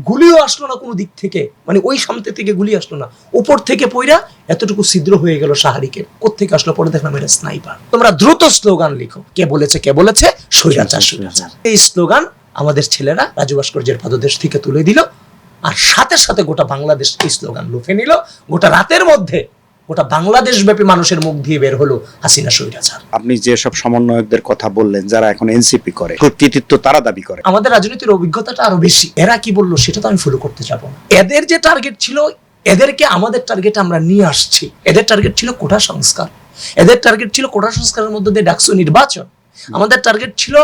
গুলিও আসলো না কোনো দিক থেকে, মানে ওই সামনে থেকে গুলি আসলো না, উপর থেকে পইরা এতটুকু ছিদ্র হয়ে গেল শাহরিকের। কোত্থেকে আসলো? পরে দেখলাম এটা স্নাইপার। তোমরা দ্রুত স্লোগান লিখো, কে বলেছে স্বৈরাচার স্বৈরাচার। এই স্লোগান আমাদের ছেলেরা রাজু ভাস্কর্যের পাদদেশ থেকে তুলে দিল, আর সাথে সাথে গোটা বাংলাদেশ এই স্লোগান লুফে নিল। গোটা রাতের মধ্যে গোটা বাংলাদেশ ব্যাপী মানুষের মুখ দিয়ে বের হলো হাসিনা স্বৈরাচার। আপনি যে সব সমন্বয়কদের কথা বললেন যারা এখন এনসিপি করে, কর্তৃত্ব তারা দাবি করে। আমাদের রাজনীতির অভিজ্ঞতাটা আরো বেশি। এরা কি বললো সেটা তো আমি ফলো করতে যাব না। এদের যে টার্গেট ছিল, এদেরকে আমাদের টার্গেটে আমরা নিয়ে আসছি। এদের টার্গেট ছিল কোটা সংস্কার, এদের টার্গেট ছিল কোটা সংস্কারের মধ্যে দিয়ে ডাকসু নির্বাচন, আমাদের টার্গেট ছিল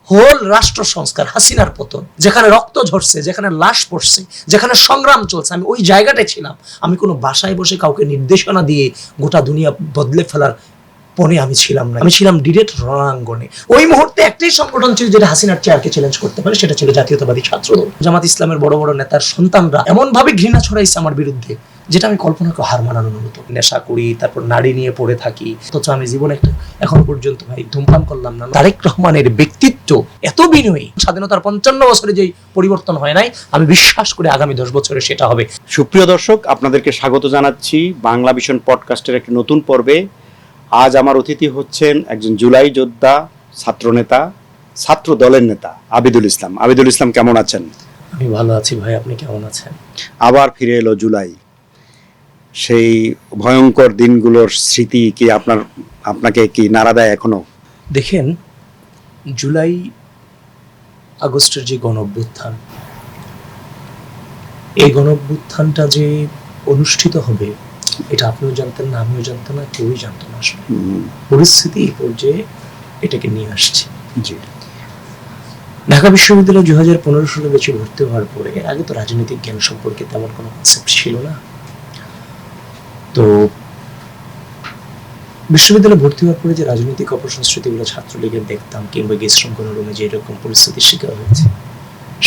হোল রাষ্ট্র সংস্কার, হাসিনার পতন। যেখানে রক্ত ঝরছে, যেখানে লাশ পড়ছে, যেখানে সংগ্রাম চলছে, আমি ওই জায়গাটায় ছিলাম। আমি কোনো বাসায় বসে কাউকে নির্দেশনা দিয়ে গোটা দুনিয়া বদলে ফেলার পণে আমি ছিলাম না। আমি ছিলাম ডিরেক্ট রণাঙ্গনে। ওই মুহূর্তে একটাই সংগঠন ছিল যেটা হাসিনার চেয়ারকে চ্যালেঞ্জ করতে পারে, সেটা ছিল জাতীয়তাবাদী ছাত্রদল। জামাত ইসলামের বড় বড় নেতার সন্তানরা এমন ভাবে ঘৃণা ছড়াইছে আমার বিরুদ্ধে, যেটা আমি কল্পনাকে হার মানানোর মতো। নেশা করি, তারপর নারী নিয়ে পড়ে থাকি, অথচ আমি জীবনে একটা এখন পর্যন্ত ভাই ধূমপান করলাম না। তারেক রহমানের ব্যক্তিত্ব এত বিনয়ী, স্বাধীনতার 55 বছরে যেই পরিবর্তন হয় নাই, আমি বিশ্বাস করি আগামী 10 বছরে সেটা হবে। সুপ্রিয় দর্শক, আপনাদেরকে স্বাগত জানাচ্ছি বাংলা ভিশন পডকাস্টের একটি নতুন পর্বে। আজ আমার অতিথি হচ্ছেন একজন জুলাই যোদ্ধা, ছাত্রনেতা, ছাত্র দলের নেতা আবিদুল ইসলাম। আবিদুল ইসলাম, কেমন আছেন? আমি ভালো আছি ভাই, আপনি কেমন আছেন? আবার ফিরে এলো জুলাই। সেই ভয়ঙ্কর দিনগুলোর স্মৃতি কি আপনাকে কি নাড়া দেয় এখনো? দেখেন, জুলাই আগস্টের যে গণঅভ্যুত্থান, এই গণঅভ্যুত্থানটা যে অনুষ্ঠিত হবে এটা আপনিও জানতেন না, আমিও জানতাম না, কেউই জানতো না। আসলে পরিস্থিতি এই পর্যায়ে এটাকে নিয়ে আসছে। জি। ঢাকা বিশ্ববিদ্যালয়ে 2015 সালে বেশি ভর্তি হওয়ার পরে, এর আগে তো রাজনৈতিক জ্ঞান সম্পর্কে তেমন কোনো কনসেপ্ট ছিল না। তো বিশ্ববিদ্যালয়ে ভর্তি হওয়ার পরে যে রাজনৈতিক অপসংস্কৃতিগুলো ছাত্রলীগের দেখতাম, কিংবা গেস্ট্রুম কোনো রুমে যে এরকম পরিস্থিতির শিকার হয়েছে,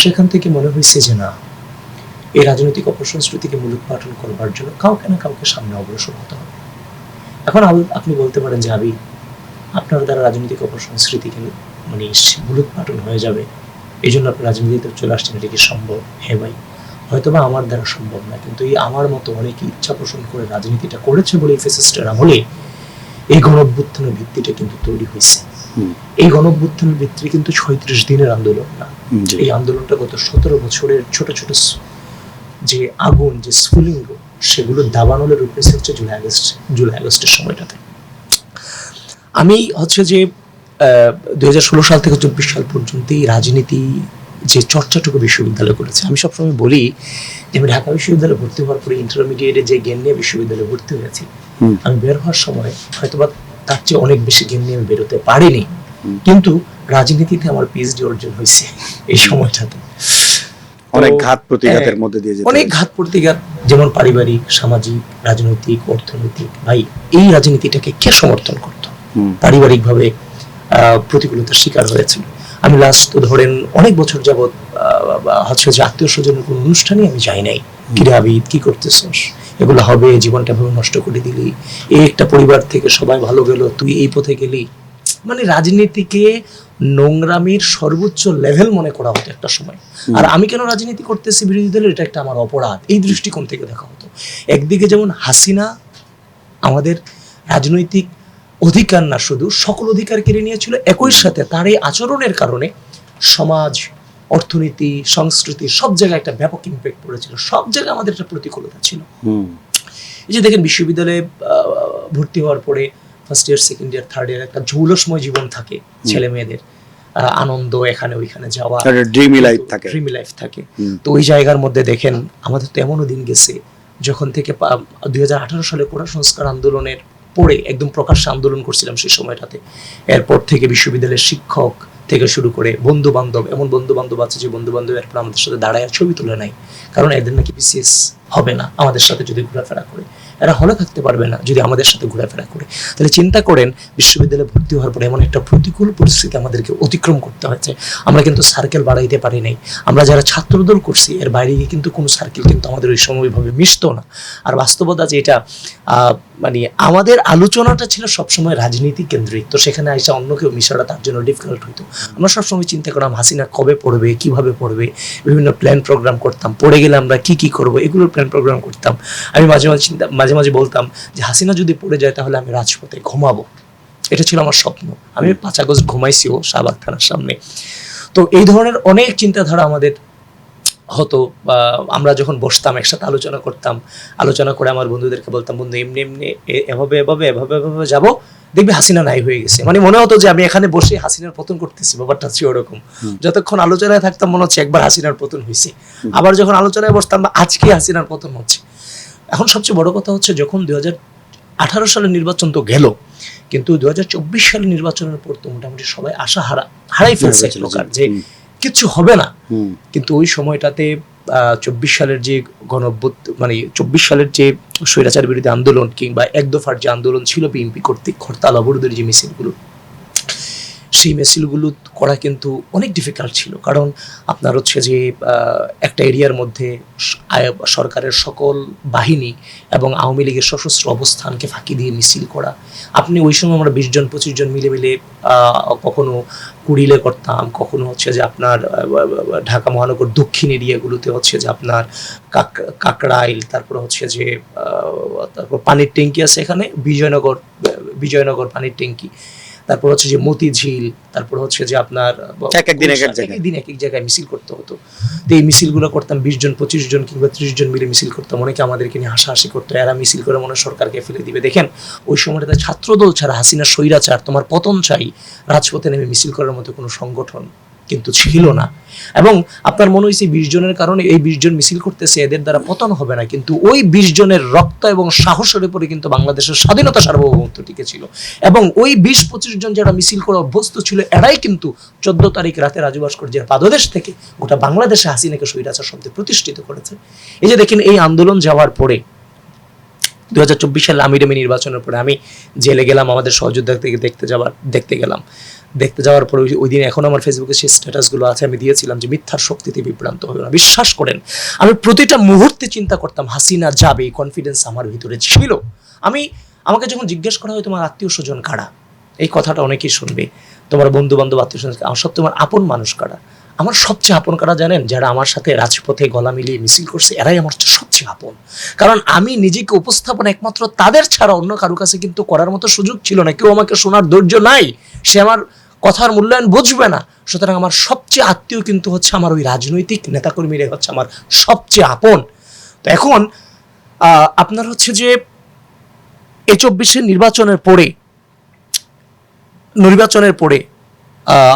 সেখান থেকে মনে হয়েছে যে না, এই রাজনৈতিক অপসংস্কৃতিকে মূলোৎপাটন করবার জন্য কাউকে না কাউকে সামনে অগ্রসর হতে হবে। এখন আপনি বলতে পারেন যে আপনার দ্বারা রাজনৈতিক অপসংস্কৃতিকে মানে মূলোৎপাটন হয়ে যাবে, এই জন্য আপনি রাজনীতিতে চলে আসছেন, এটা কি সম্ভব? হ্যাঁ ভাই, হয়তোবা আমার দ্বারা সম্ভব না, কিন্তু এই আমার মতো অনেকে ইচ্ছা পোষণ করে রাজনীতিটা করেছে বলে ফ্যাসিস্টের আমলে এই গণঅভ্যুত্থানের ভিত্তিটা কিন্তু তৈরি হয়েছে। এই গণঅভ্যুত্থানের ভিত্তি কিন্তু 36 দিনের আন্দোলন না। এই আন্দোলনটা গত 17 বছরের ছোট ছোট যে আগুন, যে স্ফুলিঙ্গ, সেগুলো দাবানলের রূপে হচ্ছে জুলাই আগস্টের সময়টাতে। আমি হচ্ছে যে 2016 সাল থেকে 24 সাল পর্যন্ত এই রাজনীতি যে চর্চাটুকু বিশ্ববিদ্যালয় করেছে, আমি সবসময় বলি যে আমি ঢাকা বিশ্ববিদ্যালয়ে ভর্তি হওয়ার পরে ইন্টারমিডিয়েটে যে জ্ঞান নিয়ে বিশ্ববিদ্যালয়ে ভর্তি হয়েছি, আমি বের হওয়ার সময় হয়তোবা তার চেয়ে অনেক বেশি জ্ঞান নিয়ে আমি বেরোতে পারিনি, কিন্তু রাজনীতিতে আমার পিএইচডি অর্জন হয়েছে এই সময়টাতে। অনেক ঘাত প্রতিঘাতের মধ্যে দিয়ে অনেক ঘাত প্রতিঘাত, যেমন পারিবারিক, সামাজিক, রাজনৈতিক, অর্থনৈতিক। ভাই, এই রাজনীতিটাকে কে সমর্থন করত? পারিবারিক ভাবে প্রতিকূলতার শিকার হয়েছিল। আমি লাস্ট ধরেন অনেক বছর যাবৎ হচ্ছে যে আত্মীয় স্বজনের কোনো অনুষ্ঠানে আমি যাই নাই। কিরে আবিদ, কি করতেছস? এগুলো হবে, জীবনটা ভাবে নষ্ট করে দিলি, এই একটা পরিবার থেকে সবাই ভালো গেল, তুই এই পথে গেলি। মানে রাজনীতিকে নোংরামির সর্বোচ্চ লেভেল মনে করা হতো একটা সময়। আর আমি কেন রাজনীতি করতেছি বিরোধী দলের, এটা একটা আমার অপরাধ, এই দৃষ্টিকোণ থেকে দেখা হতো। একদিকে যেমন হাসিনা আমাদের রাজনৈতিক অধিকার না শুধু সকল অধিকার কেড়ে নিয়েছিল, একই সাথে তার এই আচরণের কারণে সমাজ, অর্থনীতি, সংস্কৃতি সব জায়গায় একটা ব্যাপক ইম্প্যাক্ট পড়েছিল। সব জায়গায় আমাদের একটা প্রতিকূলতা ছিল। এই যে দেখেন, বিশ্ববিদ্যালয়ে ভর্তি হওয়ার পরে first year, second year, third year একটা জৌলসময় জীবন থাকে ছেলে মেয়েদের, আনন্দ, এখানে ওইখানে যাওয়া, ড্রিমি লাইফ থাকে। তো ওই জায়গার মধ্যে দেখেন আমাদের তো এমনও দিন গেছে যখন থেকে 2018 সালে কোটা সংস্কার আন্দোলনের পরে একদম প্রকাশ্যে আন্দোলন করছিলাম সেই সময়টাতে। এরপর থেকে বিশ্ববিদ্যালয়ের শিক্ষক থেকে শুরু করে বন্ধু বান্ধব, এমন বন্ধু বান্ধব আছে যে বন্ধু বান্ধব এরপর আমাদের সাথে দাঁড়ায় ছবি তুলে নাই, কারণ এদের নাকি বিসিএস হবে না আমাদের সাথে যদি ঘোরাফেরা করে। এরা হলে থাকতে পারবে না যদি আমাদের সাথে ঘোরাফেরা করে। তাহলে চিন্তা করেন বিশ্ববিদ্যালয়ে ভর্তি হওয়ার পরে এমন একটা প্রতিকূল পরিস্থিতি আমাদেরকে অতিক্রম করতে হয়েছে। আমরা কিন্তু সার্কেল বাড়াইতে পারি নাই। আমরা যারা ছাত্রদল করছি এর বাইরে গিয়ে কিন্তু কোনো সার্কেল কিন্তু আমাদের ওই সময়ভাবে মিশতো না। আর বাস্তবতা যে এটা মানে আমাদের আলোচনাটা ছিল সবসময় রাজনীতি কেন্দ্রিক, তো সেখানে আইসা অন্য কেউ মিশাটা তার জন্য ডিফিকাল্ট হইতো। আমরা সবসময় চিন্তা করলাম হাসিনা কবে পড়বে, কিভাবে পড়বে, বিভিন্ন প্ল্যান প্রোগ্রাম করতাম, পড়ে গেলে আমরা কি কি করব এগুলোর প্ল্যান প্রোগ্রাম করতাম। আমি মাঝে মাঝে বলতাম যে হাসিনা যদি পড়ে যায় তাহলে আমি রাজপথে ঘুমাবো, এটা ছিল আমার স্বপ্ন। আমি 5 আগস্ট ঘুমাইছিও শাহবাগ থানার সামনে। তো এই ধরনের অনেক চিন্তাধারা আমাদের হতো। আমরা যখন বসতাম একসাথে আলোচনা করতাম, আলোচনা করে আমার বন্ধুদেরকে বলতাম, বন্ধু এমনি এমনি এভাবে এভাবে এভাবে এভাবে যাবো, দেখবি হাসিনা নাই হয়ে গেছে। মানে মনে হতো যে আমি এখানে বসে হাসিনার পতন করতেছি, ব্যাপারটা ছিল ওরকম। যতক্ষণ আলোচনায় থাকতাম মনে হচ্ছে একবার হাসিনার পতন হয়েছে, আবার যখন আলোচনায় বসতাম আজকে হাসিনার পতন হচ্ছে। এখন সবচেয়ে বড় কথা হচ্ছে যখন 2018 সালের নির্বাচন তো গেল, কিন্তু 2024 সালের নির্বাচনের পর তো মোটামুটি সবাই আশা হারাই ফেলছে এক প্রকার, যে কিচ্ছু হবে না। কিন্তু ওই সময়টাতে 24 সালের যে মানে 24 সালের যে স্বৈরাচার বিরোধী আন্দোলন কিংবা এক দফার যে আন্দোলন ছিল বিএনপি কর্তৃক হরতাল অবরোধের যে মিছিলগুলো, সেই মিছিলগুলো করা কিন্তু অনেক ডিফিকাল্ট ছিল। কারণ আপনার হচ্ছে যে একটা এরিয়ার মধ্যে সরকারের সকল বাহিনী এবং আওয়ামী লীগের সশস্ত্র অবস্থানকে ফাঁকি দিয়ে মিছিল করা। আপনি ওই সময় আমরা 20 জন 25 জন মিলে মিলে কখনো কুড়িলে করতাম, কখনো হচ্ছে যে আপনার ঢাকা মহানগর দক্ষিণ এরিয়াগুলোতে হচ্ছে যে আপনার কাকরাইল, তারপর হচ্ছে যে তারপর পানির ট্যাঙ্কি আছে এখানে বিজয়নগর পানির ট্যাঙ্কি, তারপর হচ্ছে যে মতিঝিল, তারপর হচ্ছে যে আপনার একদিন এক এক জায়গায় মিছিল করতে হতো। তো এই মিছিলগুলো করতাম 20 জন 25 জন কিংবা 30 জন মিলে মিছিল করতাম। অনেকে আমাদেরকে নিয়ে হাসাহাসি করতো, এরা মিছিল করে মনে সরকারকে ফেলে দিবে। দেখেন ওই সময়টাতে ছাত্রদল ছাড়া হাসিনা স্বৈরাচার তোমার পতন চাই রাজপথে নেমে মিছিল করার মতো কোনো সংগঠন কিন্তু ছিল না। এবং আপনার মনে হয়েছে 20 জনের কারণে এই 20 জন মিছিল করতেছে এদের দ্বারা পতন হবে না, কিন্তু ওই 20 জনের রক্ত এবং সাহসের উপরে কিন্তু বাংলাদেশের স্বাধীনতা সার্বভৌমত্ব টিকে ছিল। এবং ওই 20-25 জন যারা মিছিল করে অভ্যস্ত ছিল এরাই কিন্তু 14 তারিখ রাতে রাজু ভাস্কর্যের পাদদেশ থেকে গোটা বাংলাদেশে হাসিনাকে স্বৈরাচার শব্দে প্রতিষ্ঠিত করেছে। এই যে দেখেন এই আন্দোলন যাওয়ার পরে 2024 সালে আমির নির্বাচনের পরে আমি জেলে গেলাম, আমাদের সহযোদ্ধাকে দেখতে যাওয়ার পরে ওই দিন এখন আমার ফেসবুকে সেই স্ট্যাটাসগুলো আছে, আমি দিয়েছিলাম যে মিথ্যার শক্তিতে বিভ্রান্ত হবে না। বিশ্বাস করেন আমি প্রতিটা মুহূর্তে চিন্তা করতাম হাসিনা যাবে, এই কনফিডেন্স আমার ভিতরে ছিল। আমাকে যখন জিজ্ঞেস করা হয় তোমার আত্মীয় স্বজন কারা, এই কথাটা অনেকেই শুনবে, তোমার বন্ধু বান্ধব আত্মীয় স্বজন, আমার সব তোমার আপন মানুষ কারা, আমার সবচেয়ে আপন কারা জানেন? যারা আমার সাথে রাজপথে গলা মিলিয়ে মিছিল করছে এরাই আমার সবচেয়ে আপন। কারণ আমি নিজেকে উপস্থাপন একমাত্র তাদের ছাড়া অন্য কারো কাছে কিন্তু করার মতো সুযোগ ছিল না। কেউ আমাকে শোনার ধৈর্য নাই, সে আমার কথার মূল্যায়ন বুঝবে না। সুতরাং আমার সবচেয়ে আত্মীয় কিন্তু হচ্ছে আমার ওই রাজনৈতিক নেতাকর্মীরাই হচ্ছে আমার সবচেয়ে আপন। তো এখন আপনার হচ্ছে যে এই 24 নির্বাচনের পরে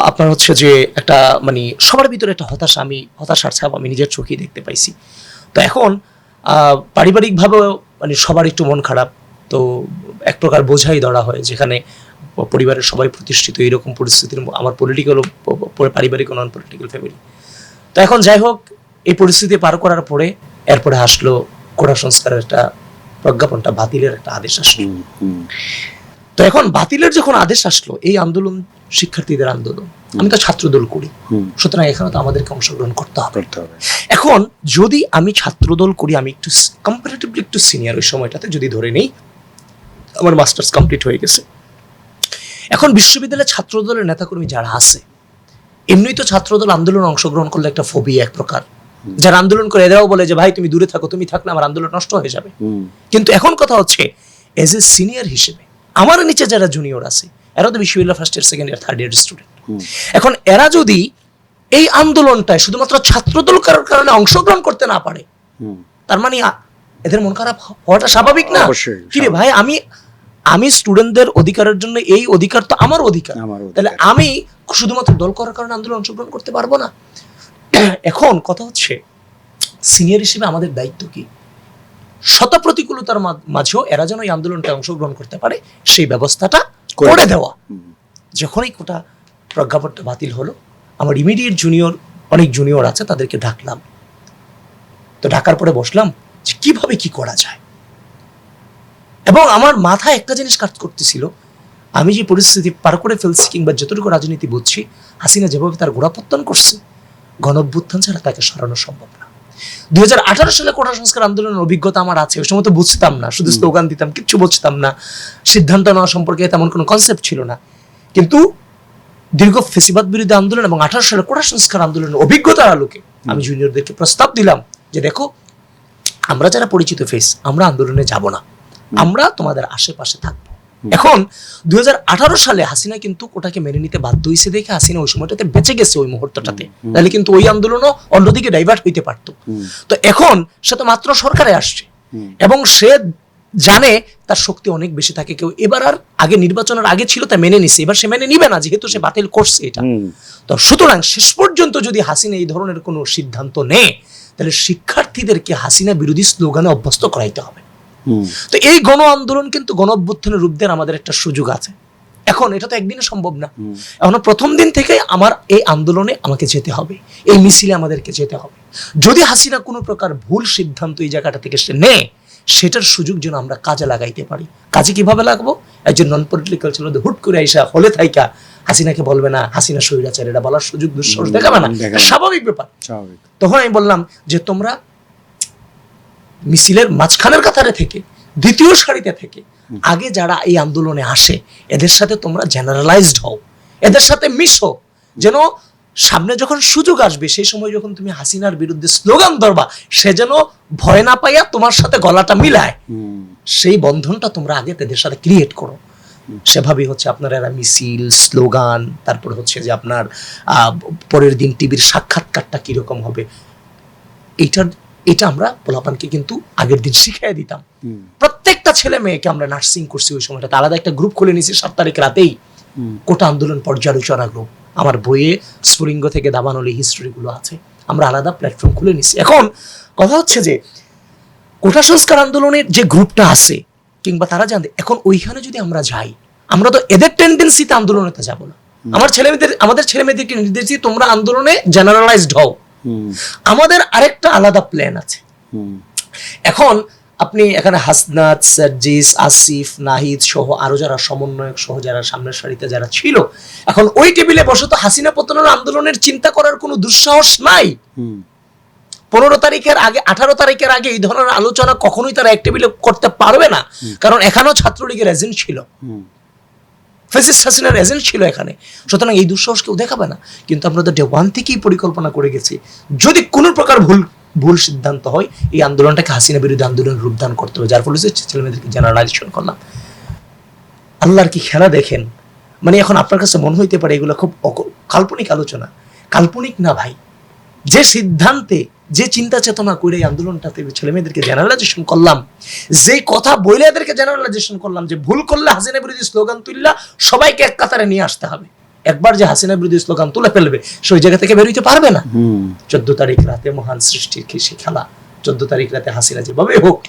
আপনার হচ্ছে যে একটা মানে সবার ভিতরে একটা হতাশার ছাপ আমি নিজের চোখেই দেখতে পাইছি। তো এখন পারিবারিকভাবে মানে সবার একটু মন খারাপ, তো এক প্রকার বোঝাই ধরা হয়, যেখানে পরিবারের সবাই প্রতিষ্ঠিত এইরকম পরিস্থিতির আমার পলিটিক্যাল পারিবারিক নন পলিটিক্যাল ফ্যামিলি। তো এখন যাই হোক এই পরিস্থিতি পার করার পরে এরপরে আসলো কোটা সংস্কারের একটা প্রজ্ঞাপনটা বাতিলের একটা আদেশ আসলো। তো এখন বাতিলের যখন আদেশ আসলো, এই আন্দোলন শিক্ষার্থীদের আন্দোলন, আমি তো ছাত্রদল করি, সুতরাং এখানে তো আমাদেরকে অংশগ্রহণ করতে হবে। এখন যদি আমি ছাত্রদল করি, আমি একটু কম্পারেটিভলি একটু সিনিয়র ওই সময়টাতে যদি ধরে নেই, আমার মাস্টার্স কমপ্লিট হয়ে গেছে। এখন বিশ্ববিদ্যালয়ের ছাত্রদলের নেতাকর্মী যারা আছে, এমনি তো ছাত্রদল আন্দোলন অংশগ্রহণ করলে একটা ফোবিয়া এক প্রকার, যারা আন্দোলন করে এরাও বলে যে ভাই তুমি দূরে থাকো, তুমি থাকলে আমার আন্দোলন নষ্ট হয়ে যাবে। কিন্তু এখন কথা হচ্ছে এজ এ সিনিয়র হিসেবে আমার নিচে যারা জুনিয়র আছে, এরা তো বিশ্ববিদ্যালয় first year second year third year student, এখন এরা যদি এই আন্দোলনটায় শুধুমাত্র ছাত্রদল কারণে অংশগ্রহণ করতে না পারে, তার মানে এদের মন খারাপ হওয়াটা স্বাভাবিক না? কিরে ভাই, আমি স্টুডেন্টদের অধিকারের জন্য, এই অধিকার তো আমার অধিকার, তাহলে আমি শুধুমাত্র দল করার কারণে আন্দোলন অংশগ্রহণ করতে পারবো না? এখন কথা হচ্ছে সিনিয়র হিসেবে আমাদের দায়িত্ব কি? শত প্রতিকূলতার মাঝেও এরা যেন এই আন্দোলনটা অংশগ্রহণ করতে পারে সেই ব্যবস্থাটা করে দেওয়া। যখনই কোটা প্রজ্ঞাপনটা বাতিল হলো, আমার ইমিডিয়েট অনেক জুনিয়র আছে, তাদেরকে ডাকলাম। তো ডাকার পরে বসলাম যে কিভাবে কি করা যায়। এবং আমার মাথায় একটা জিনিস কাজ করতেছিল, আমি যে পরিস্থিতি পার করে ফেলছি কিংবা যতটুকু রাজনীতি বুঝছি, হাসিনা যেভাবে তার গোড়াপত্তন করছে, গণঅভ্যুত্থান ছাড়া তাকে সরানো সম্ভব না। 2018 সালে কোটা সংস্কার আন্দোলনের অভিজ্ঞতা আমার আছে। ওই সময় তো বুঝতাম না, শুধু স্লোগান দিতাম, কিচ্ছু বুঝতাম না, সিদ্ধান্ত নেওয়া সম্পর্কে তেমন কোনো কনসেপ্ট ছিল না। কিন্তু দীর্ঘ ফেসিবাদ বিরোধী আন্দোলন এবং 18 সালে কোটা সংস্কার আন্দোলনের অভিজ্ঞতার আলোকে আমি জুনিয়রদেরকে প্রস্তাব দিলাম যে দেখো, আমরা যারা পরিচিত ফেস, আমরা আন্দোলনে যাব না, আমরা তোমাদের আশেপাশে থাকবো। এখন 2018 সালে হাসিনা কিন্তু ওটাকে মেনে নিতে বাধ্য হয়েছে দেখে হাসিনা ওই সময়টাতে বেঁচে গেছে, ওই মুহূর্তটাতে, তাহলে কিন্তু ওই আন্দোলনও অন্যদিকে ডাইভার্ট হইতে পারতো। তো এখন সে তো মাত্র সরকারে আসছে এবং সে জানে তার শক্তি অনেক বেশি থাকে। কেউ এবার আর আগে নির্বাচনের আগে ছিল তা মেনে নিছে, এবার সে মেনে নিবে না, যেহেতু সে বাতিল করছে এটা। তো সুতরাং শেষ পর্যন্ত যদি হাসিনা এই ধরনের কোনো সিদ্ধান্ত নেয়, তাহলে শিক্ষার্থীদেরকে হাসিনা বিরোধী স্লোগানে অভ্যস্ত করাইতে হবে। তো এই গণ আন্দোলন কিন্তু গণ অভ্যুত্থানের রূপ দেওয়ার আমাদের একটা সুযোগ আছে। এখন এটা তো একদিনে সম্ভব না, এখন প্রথম দিন থেকে আমার এই আন্দোলনে আমাকে যেতে হবে, এই মিছিলে আমাদেরকে যেতে হবে। যদি হাসিনা কোনো প্রকার ভুল সিদ্ধান্ত এই জায়গাটা থেকে সে নেয়, সেটার সুযোগ যেন আমরা কাজে লাগাইতে পারি। কাজে কিভাবে লাগবো? একজন নন পলিটিক্যাল ছিল হুট করে আইসা হলে থাইকা হাসিনাকে বলবে না হাসিনা স্বৈরাচার, এটা বলার সুযোগ দুঃসাহস দেখাবে না, স্বাভাবিক ব্যাপার। তখন আমি বললাম যে তোমরা মিছিলের মাঝখানের কাতারে থেকে, দ্বিতীয় সারিতে থেকে আগে যারা এই আন্দোলনে আসে, এদের সাথে তোমরা জেনারেলাইজড হও, এদের সাথে মিশো, যেন সামনে যখন সুযোগ আসবে সেই সময় যখন তুমি হাসিনার বিরুদ্ধে স্লোগান ধরবা, সে যেন ভয় না পাইয়া তোমার সাথে গলাটা মিলায়। সেই বন্ধনটা তোমরা আগে তাদের সাথে ক্রিয়েট করো। সেভাবেই হচ্ছে আপনার এরা মিছিল, স্লোগান, তারপর হচ্ছে যে আপনার পরের দিন টিভির সাক্ষাৎকারটা কিরকম হবে, এটা আমরা পোলাপানকে কিন্তু আগের দিন শিখিয়ে দিতাম। প্রত্যেকটা ছেলে মেয়েকে আমরা নার্সিং করছি ওই সময়টা, আলাদা একটা গ্রুপ খুলে নিয়েছি 7 তারিখ রাতেই, কোটা আন্দোলন পর্যালোচনা গ্রুপ। আমার বইয়ে স্ফুলিঙ্গ থেকে দাবানলি হিস্ট্রি গুলো আছে, আমরা আলাদা প্ল্যাটফর্ম খুলে নিছি। এখন কথা হচ্ছে যে কোটা সংস্কার আন্দোলনের যে গ্রুপটা আছে কিংবা তারা জানে, এখন ওইখানে যদি আমরা যাই, আমরা তো এদের টেন্ডেন্সিতে আন্দোলনে যাব না। আমাদের ছেলে মেয়েদেরকে নির্দেশ দিয়ে তোমরা আন্দোলনে জেনারেলাইজড হও। আমাদের আরেকটা আলাদা প্ল্যান আছে। এখন আপনি এখানে হাসনাত, সার্জিস, আসিফ, নাহিদ সহ আরো যারা সমন্বয়ক সহ যারা সামনের সারিতে যারা ছিল, এখন ওই টেবিলে বসে তো হাসিনা পতনের আন্দোলনের চিন্তা করার কোনো দুঃসাহস নাই। 15 তারিখের আগে, 18 তারিখের আগে এই ধরনের আলোচনা কখনোই তারা এক টেবিলে করতে পারবে না, কারণ এখানেও ছাত্রলীগের এজেন্ট ছিল, ফ্যাসিস্ট হাসিনার এজেন্ট ছিল এখানে। সুতরাং এই দুঃসাহস কেউ দেখাবে না। কিন্তু আমরা তো ডে ওয়ান থেকেই পরিকল্পনা করে গেছি, যদি কোনো প্রকার ভুল সিদ্ধান্ত হয়, এই আন্দোলনটাকে হাসিনা বিরোধী আন্দোলন রূপদান করতে হবে। যার ফলে ছেলেমেয়েদেরকে জেনারেলাইজেশন করলাম। আল্লাহর কি খেলা দেখেন, মানে এখন আপনার কাছে মনে হইতে পারে এগুলো খুব কাল্পনিক আলোচনা। কাল্পনিক না ভাই, যে সিদ্ধান্তে, যে চিন্তা চেতনা করে এই আন্দোলনটাতে ছেলেমেয়েদেরকে জেনারেলাইজেশন করলাম, যে কথা বলে এদেরকে জেনারেলাইজেশন করলাম যে ভুল করলে হাসিনা বিরোধী স্লোগান তুললা সবাইকে এক কাতারে নিয়ে আসতে হবে। একবার যে হাসিনা বিরোধী স্লোগান তুলে ফেলবে, সেই জায়গা থেকে বের হইতে পারবে না। 14 তারিখ রাতে মহান সৃষ্টির সে খেলা, 14 তারিখ রাতে হাসিনা যেভাবে হোক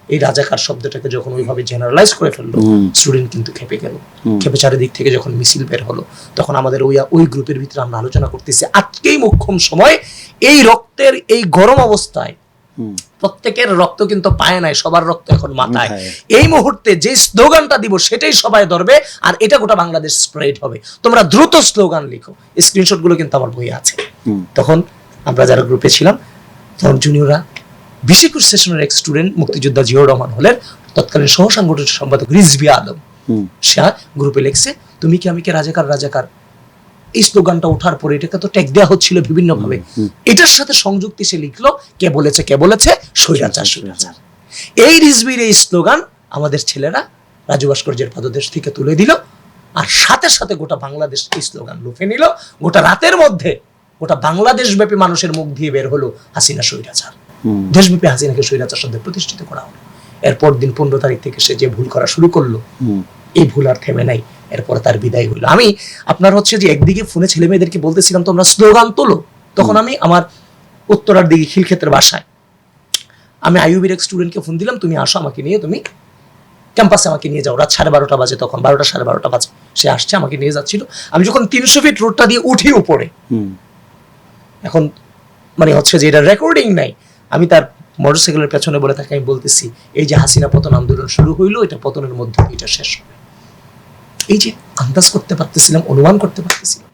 এই রাজাকার শব্দটাকে যখন ওইভাবে জেনারেলাইজ করে ফেললো, স্টুডেন্ট কিন্তু খেপে গেল। খেপে চারিদিক থেকে যখন মিছিল বের হলো, তখন আমাদের ওই গ্রুপের ভিতরে আমরা আলোচনা করতেছি, আজকেই মোক্ষম সময়, এই রক্তের এই গরম অবস্থায়, প্রত্যেকের রক্ত কিন্তু পায় নাই, সবার রক্ত এখন মাথায়। এই মুহূর্তে যে স্লোগানটা দিব সেটাই সবাই ধরবে, আর এটা গোটা বাংলাদেশ স্প্রেড হবে। তোমরা দ্রুত স্লোগান লিখো। স্ক্রিনশট গুলো কিন্তু আমার বইয়ে আছে। তখন আমরা যারা গ্রুপে ছিলাম, তখন জুনিয়ররা, বিশেষ করে সেশনের এক স্টুডেন্ট মুক্তিযোদ্ধা জিয়াউর রহমান হলের তৎকালীন সহ সাংগঠনিক সম্পাদক রিজভি আলম, সে গ্রুপে লিখছে, তুমি কি আমি কে রাজাকার রাজাকার। এই স্লোগানটা ওঠার পরে এটাকে তো ট্যাগ দেওয়া হচ্ছিল বিভিন্ন ভাবে, এটার সাথে সংযুক্তি সে লিখলো, কে বলেছে স্বৈরাচার স্বৈরাচার। এই রিজভির এই স্লোগান আমাদের ছেলেরা রাজু ভাস্কর্যের পাদদেশ থেকে তুলে দিল, আর সাথে সাথে গোটা বাংলাদেশ এই স্লোগান লুফে নিল। গোটা রাতের মধ্যে গোটা বাংলাদেশ ব্যাপী মানুষের মুখ দিয়ে বের হলো হাসিনা স্বৈরাচার। দেশব্যাপী হাসিনাকে স্বৈরাচার শব্দে প্রতিষ্ঠিত করা হলো। এরপর দিন 15 তারিখ থেকে সে যে ভুল করা শুরু করলো, এই ভুল আর থেমে নাই। এরপর তার বিদায় হইলো। আমি আপনার হচ্ছে যে একদিকে ফোনে ছেলে মেয়েদেরকে বলতেছিলাম তোমরা স্লোগান তোলো, তখন আমি আমার উত্তরার দিকে খিলক্ষেতের বাসায় আমি আইইউবির এক স্টুডেন্টকে ফোন দিলাম, তুমি আসো আমাকে নিয়ে, তুমি ক্যাম্পাসে আমাকে নিয়ে যাও। রাত 12:30 বাজে, তখন 12টা 12:30 বাজে সে আসছে, আমাকে নিয়ে যাচ্ছিল। আমি যখন 300 ফিট রোডটা দিয়ে উঠি উপরে, এখন মানে হচ্ছে যে এটা রেকর্ডিং নাই, আমি তার মোটরসাইকেলের পেছনে বলে তাকে আমি বলতেছি, এই যে হাসিনা পতন আন্দোলন শুরু হইলো, এটা পতনের মধ্যে দিয়ে এটা শেষ হবে। এই যে আন্দাজ করতে পারতেছিলাম, অনুমান করতে পারতেছিলাম,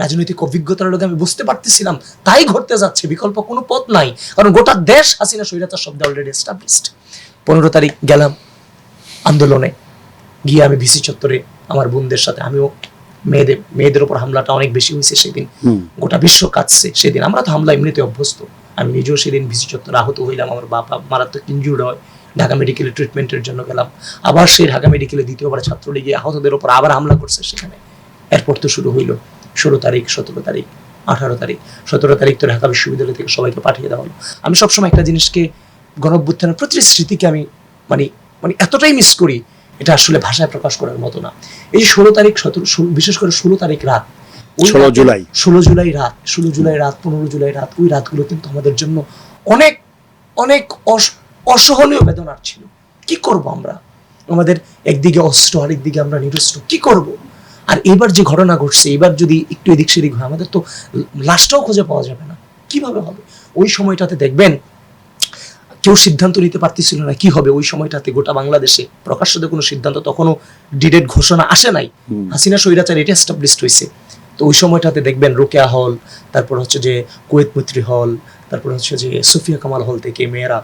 রাজনৈতিক অভিজ্ঞতার লোক আমি বুঝতে পারতেছিলাম তাই ঘটতে যাচ্ছে, বিকল্প কোনো পথ নাই, কারণ গোটা দেশ হাসিনা স্বৈরাচার শব্দে অলরেডি এস্টাবলিশড। 15 তারিখ গেলাম আন্দোলনে, গিয়ে আমি ভিসি চত্বরে আমার বোনদের সাথে, আমিও মেয়েদের উপর হামলাটা অনেক বেশি হয়েছে সেদিন, গোটা বিশ্ব কাঁদছে সেদিন, আমরা তো হামলা এমনিতে অভ্যস্ত। আমি নিজেও সেদিন ভিসি চত্বরে আহত হইলাম, আমার বাবা মারাত্মক ইনজুর্ড হয়, ঢাকা মেডিকেলে ট্রিটমেন্টের জন্য গেলাম। আবার সেই ঢাকা মেডিকেলে দ্বিতীয়বার ছাত্রলীগে আহতদের উপর আবার হামলা করছে সেখানে। এরপর তো শুরু হইলো 16 তারিখ, 17 তারিখ, 18 তারিখ, 17 তারিখ তো ঢাকা বিশ্ববিদ্যালয় থেকে সবাইকে পাঠিয়ে দেওয়া হলো। আমি সবসময় একটা জিনিসকে, গণঅভ্যুত্থানের প্রতিটি স্মৃতিকে আমি মানে এতটাই মিস করি, এটা আসলে ভাষায় প্রকাশ করার মতো না। এই 16 তারিখ, বিশেষ করে 16 তারিখ রাত, 16 জুলাই রাত, 15 জুলাই রাত, ওই রাতগুলো কিন্তু আমাদের জন্য অনেক অনেক অসহনীয় বেদনার ছিল। কি করব আমরা, আমাদের একদিকে অস্ত্র, আরেকদিকে আমরা নিরস্ত্র, কি করব? আর এবার যে ঘটনা ঘটছে, এবার যদি একটু এদিক সেদিক হয়, আমাদের তো লাশটাও খুঁজে পাওয়া যাবে না, কিভাবে হবে? ওই সময়টাতে দেখবেন কেউ সিদ্ধান্ত নিতে পারতেছিল না কি হবে ওই সময়টাতে গোটা বাংলাদেশে। প্রকাশ্যে কোনো সিদ্ধান্ত, তখনও ডিডেট ঘোষণা আসে নাই, হাসিনা স্বৈরাচার এটা এস্টাবলিশড হয়েছে। তো ওই সময়টাতে দেখবেন রোকেয়া হল, তারপর হচ্ছে যে কুয়েত মৈত্রী হল, তারপর হচ্ছে যে সুফিয়া কামাল হল থেকে মেয়েরা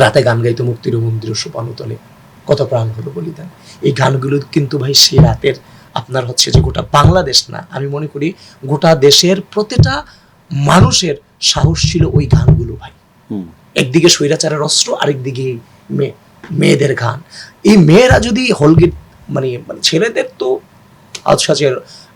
রাতে গান গাইতো, মুক্তির মন্দির সোপানতলে কত প্রাণ হলো বলিদান। এই গানগুলো কিন্তু ভাই সেই রাতের আপনার হচ্ছে যে গোটা বাংলাদেশ না, আমি মনে করি গোটা দেশের প্রতিটা মানুষের সাহস ছিল ওই গানগুলো ভাই। একদিকে স্বৈরাচারের অস্ত্র, আরেকদিকে মেয়েদের গান। এই মেয়েরা যদি হলগেট মানে ছেলেদের তো আজকাজের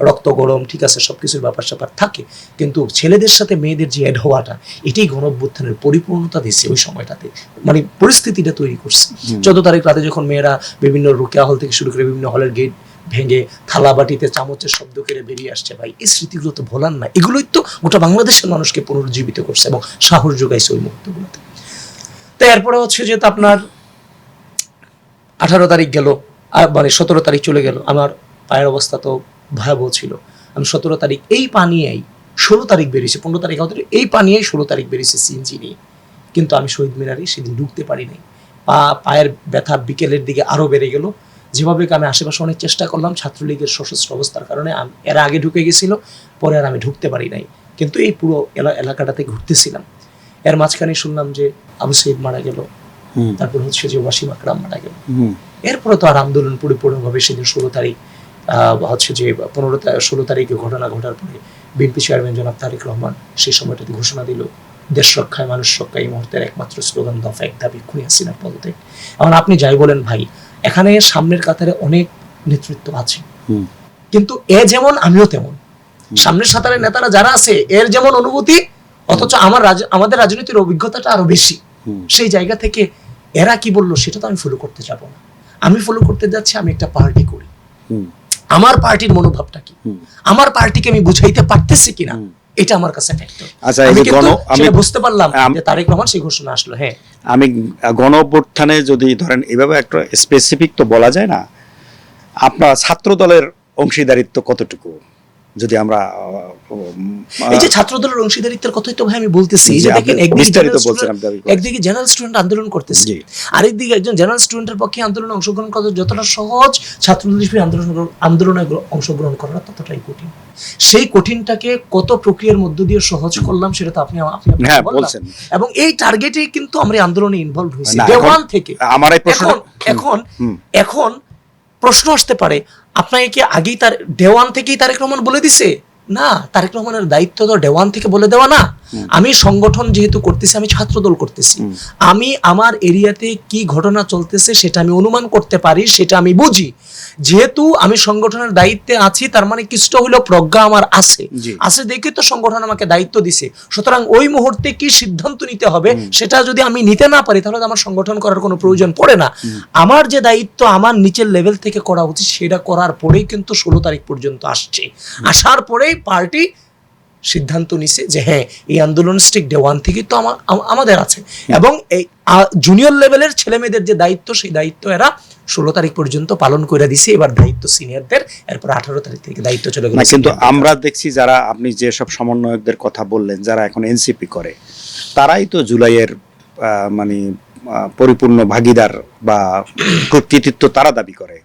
রক্ত গরম, ঠিক আছে, সবকিছুর ব্যাপার স্যাপার থাকে, কিন্তু ছেলেদের সাথে মেয়েদের যে অ্যাড হওয়াটা, এটাই গণঅভ্যুত্থানের পরিপূর্ণতা দিচ্ছে ওই সময়টাতে, মানে পরিস্থিতিটা তৈরি করছে। 14 তারিখ রাতে যখন মেয়েরা বিভিন্ন রোকেয়া হল থেকে শুরু করে বিভিন্ন হলের গেট ভেঙে থালা বাটিতে চামচের শব্দ করে বেরিয়ে আসছে, ভাই এই স্মৃতিগুলো তো ভোলার না। এগুলোই তো গোটা বাংলাদেশের মানুষকে পুনরুজ্জীবিত করছে এবং সাহস যোগাইছে ওই মুহূর্তগুলোতে। তো এরপরে হচ্ছে যে আপনার 18 তারিখ গেল, আর মানে 17 তারিখ চলে গেল, আমার পায়ের অবস্থা তো ভয়াবহ ছিল। আমি 17 তারিখ এই পানিয়েই 16 তারিখ বেরিয়েছে, 15 তারিখ আমাদের এই পানিয়েই 16 তারিখ বেরিয়েছে সিএনজি নিয়ে, কিন্তু আমি শহীদ মিনারে সেদিন ঢুকতে পারি নাই। পায়ের ব্যথা বিকেলের দিকে আরো বেড়ে গেল। যেভাবে আমি আশেপাশে অনেক চেষ্টা করলাম, ছাত্রলীগের সশস্ত্র অবস্থার কারণে এরা আগে ঢুকে গেছিল, পরে আর আমি ঢুকতে পারি নাই। কিন্তু এই পুরো এলাকাটাতে ঘুরতেছিলাম, এর মাঝখানে শুনলাম যে আবু সঈদ মারা গেল, তারপর হচ্ছে যে ওয়াসিম আকরাম মারা গেল। এরপরে তো আর আন্দোলন পরিপূর্ণভাবে সেদিন 16 তারিখ হচ্ছে যে 16 তারিখে ঘটনা ঘটার পরে বিএনপি চেয়ারম্যান জনাব তারেক রহমান সেই সময়টাতে ঘোষণা দিল, দেশ রক্ষায় মানুষ রক্ষায় এই মুহূর্তের একমাত্র স্লোগান দফা এক দাবি, খুনি হাসিনার পদত্যাগ। এখন আপনি যাই বলেন ভাই, এখানে সামনের কাতারে অনেক নেতৃত্ব আছে, কিন্তু এ যেমন আমিও তেমন, সামনের সাঁতারের নেতারা যারা আছে এর যেমন অনুভূতি, অথচ আমাদের রাজনীতির অভিজ্ঞতাটা আরো বেশি। সেই জায়গা থেকে এরা কি বললো সেটা তো আমি ফলো করতে যাবো না। আমি ফলো করতে যাচ্ছি আমি একটা পার্টি করি, আমার পার্টির মনোভাবটা কি, আমার পার্টিকে আমি বুঝাইতে পারতেছি কিনা, এটা আমার কাছে ফ্যাক্টর। আচ্ছা, আমি বুঝতে পারলাম যে তারেক রহমান সেই ঘোষণা আসলো। হ্যাঁ, আমি গণঅভ্যুত্থানে যদি ধরেন এভাবে একটা স্পেসিফিক তো বলা যায় না, আপনার ছাত্র দলের অংশীদারিত্ব কতটুকু, যদি আমরা এই যে ছাত্র দলের অংশীদারিত্বের কথাই তো ভাই আমি বলতেছি, যে দেখেন একদিকে জেনারেল স্টুডেন্ট আন্দোলন করতেছে, আরেকদিকে একজন জেনারেল স্টুডেন্টের পক্ষে আন্দোলনে অংশগ্রহণ করা যতটা সহজ, ছাত্রদের আন্দোলনে অংশগ্রহণ করা ততটাই কঠিন। সেই কঠিনটাকে কত প্রক্রিয়ার মধ্য দিয়ে সহজ করলাম সেটা তো আপনি বলছেন, এবং এই টার্গেটেই কিন্তু আমরা আন্দোলনে ইনভলভ হয়েছি ডে ওয়ান থেকে। আমার এই প্রশ্ন এখন প্রশ্ন আসতে পারে, আপনাকে কি আগেই তার ডে ওয়ান থেকেই তারেক রহমান বলে দিছে? না, তারেক রহমানের দায়িত্ব তো ডে ওয়ান থেকে বলে দেওয়া না। আমি সংগঠন যেহেতু করতেছি, আমি ছাত্র দল করতেছি, আমি আমার এরিয়াতে কি ঘটনা চলতেছে সেটা আমি অনুমান করতে পারি, সেটা আমি বুঝি। যেহেতু আমি সংগঠনের দায়িত্বে আছি, তার মানে কিছুটা হলেও প্রজ্ঞা আমার আছে দেখে তো সংগঠন আমাকে দায়িত্ব দিছে। সুতরাং ওই মুহূর্তে কি সিদ্ধান্ত নিতে হবে সেটা যদি আমি নিতে না পারি, তাহলে আমার সংগঠন করার কোনো প্রয়োজন পড়ে না। আমার যে দায়িত্ব আমার নিচের লেভেল থেকে করা উচিত, সেটা করার পরেই কিন্তু 16 তারিখ পর্যন্ত আসছে। আসার পরেই পার্টি সিদ্ধান্ত নিছে যে হ্যাঁ এই আন্দোলন স্টিক ডে ওয়ান থেকে তো আমাদের আছে, এবং এই জুনিয়র লেভেলের ছেলে মেয়েদের যে দায়িত্ব সেই দায়িত্ব এরা 16 তারিখ পর্যন্ত পালন করে দিছে, এবার দায়িত্ব সিনিয়রদের, এরপর 18 তারিখ থেকে দায়িত্ব চলে গেল। কিন্তু আমরা দেখছি যারা আপনি যেসব সমন্বয়কদের কথা বললেন যারা এখন এনসিপি করে তারাই তো জুলাইয়ের মানে পরিপূর্ণ ভাগীদার বা কৃতিত্ব তারা দাবি করে।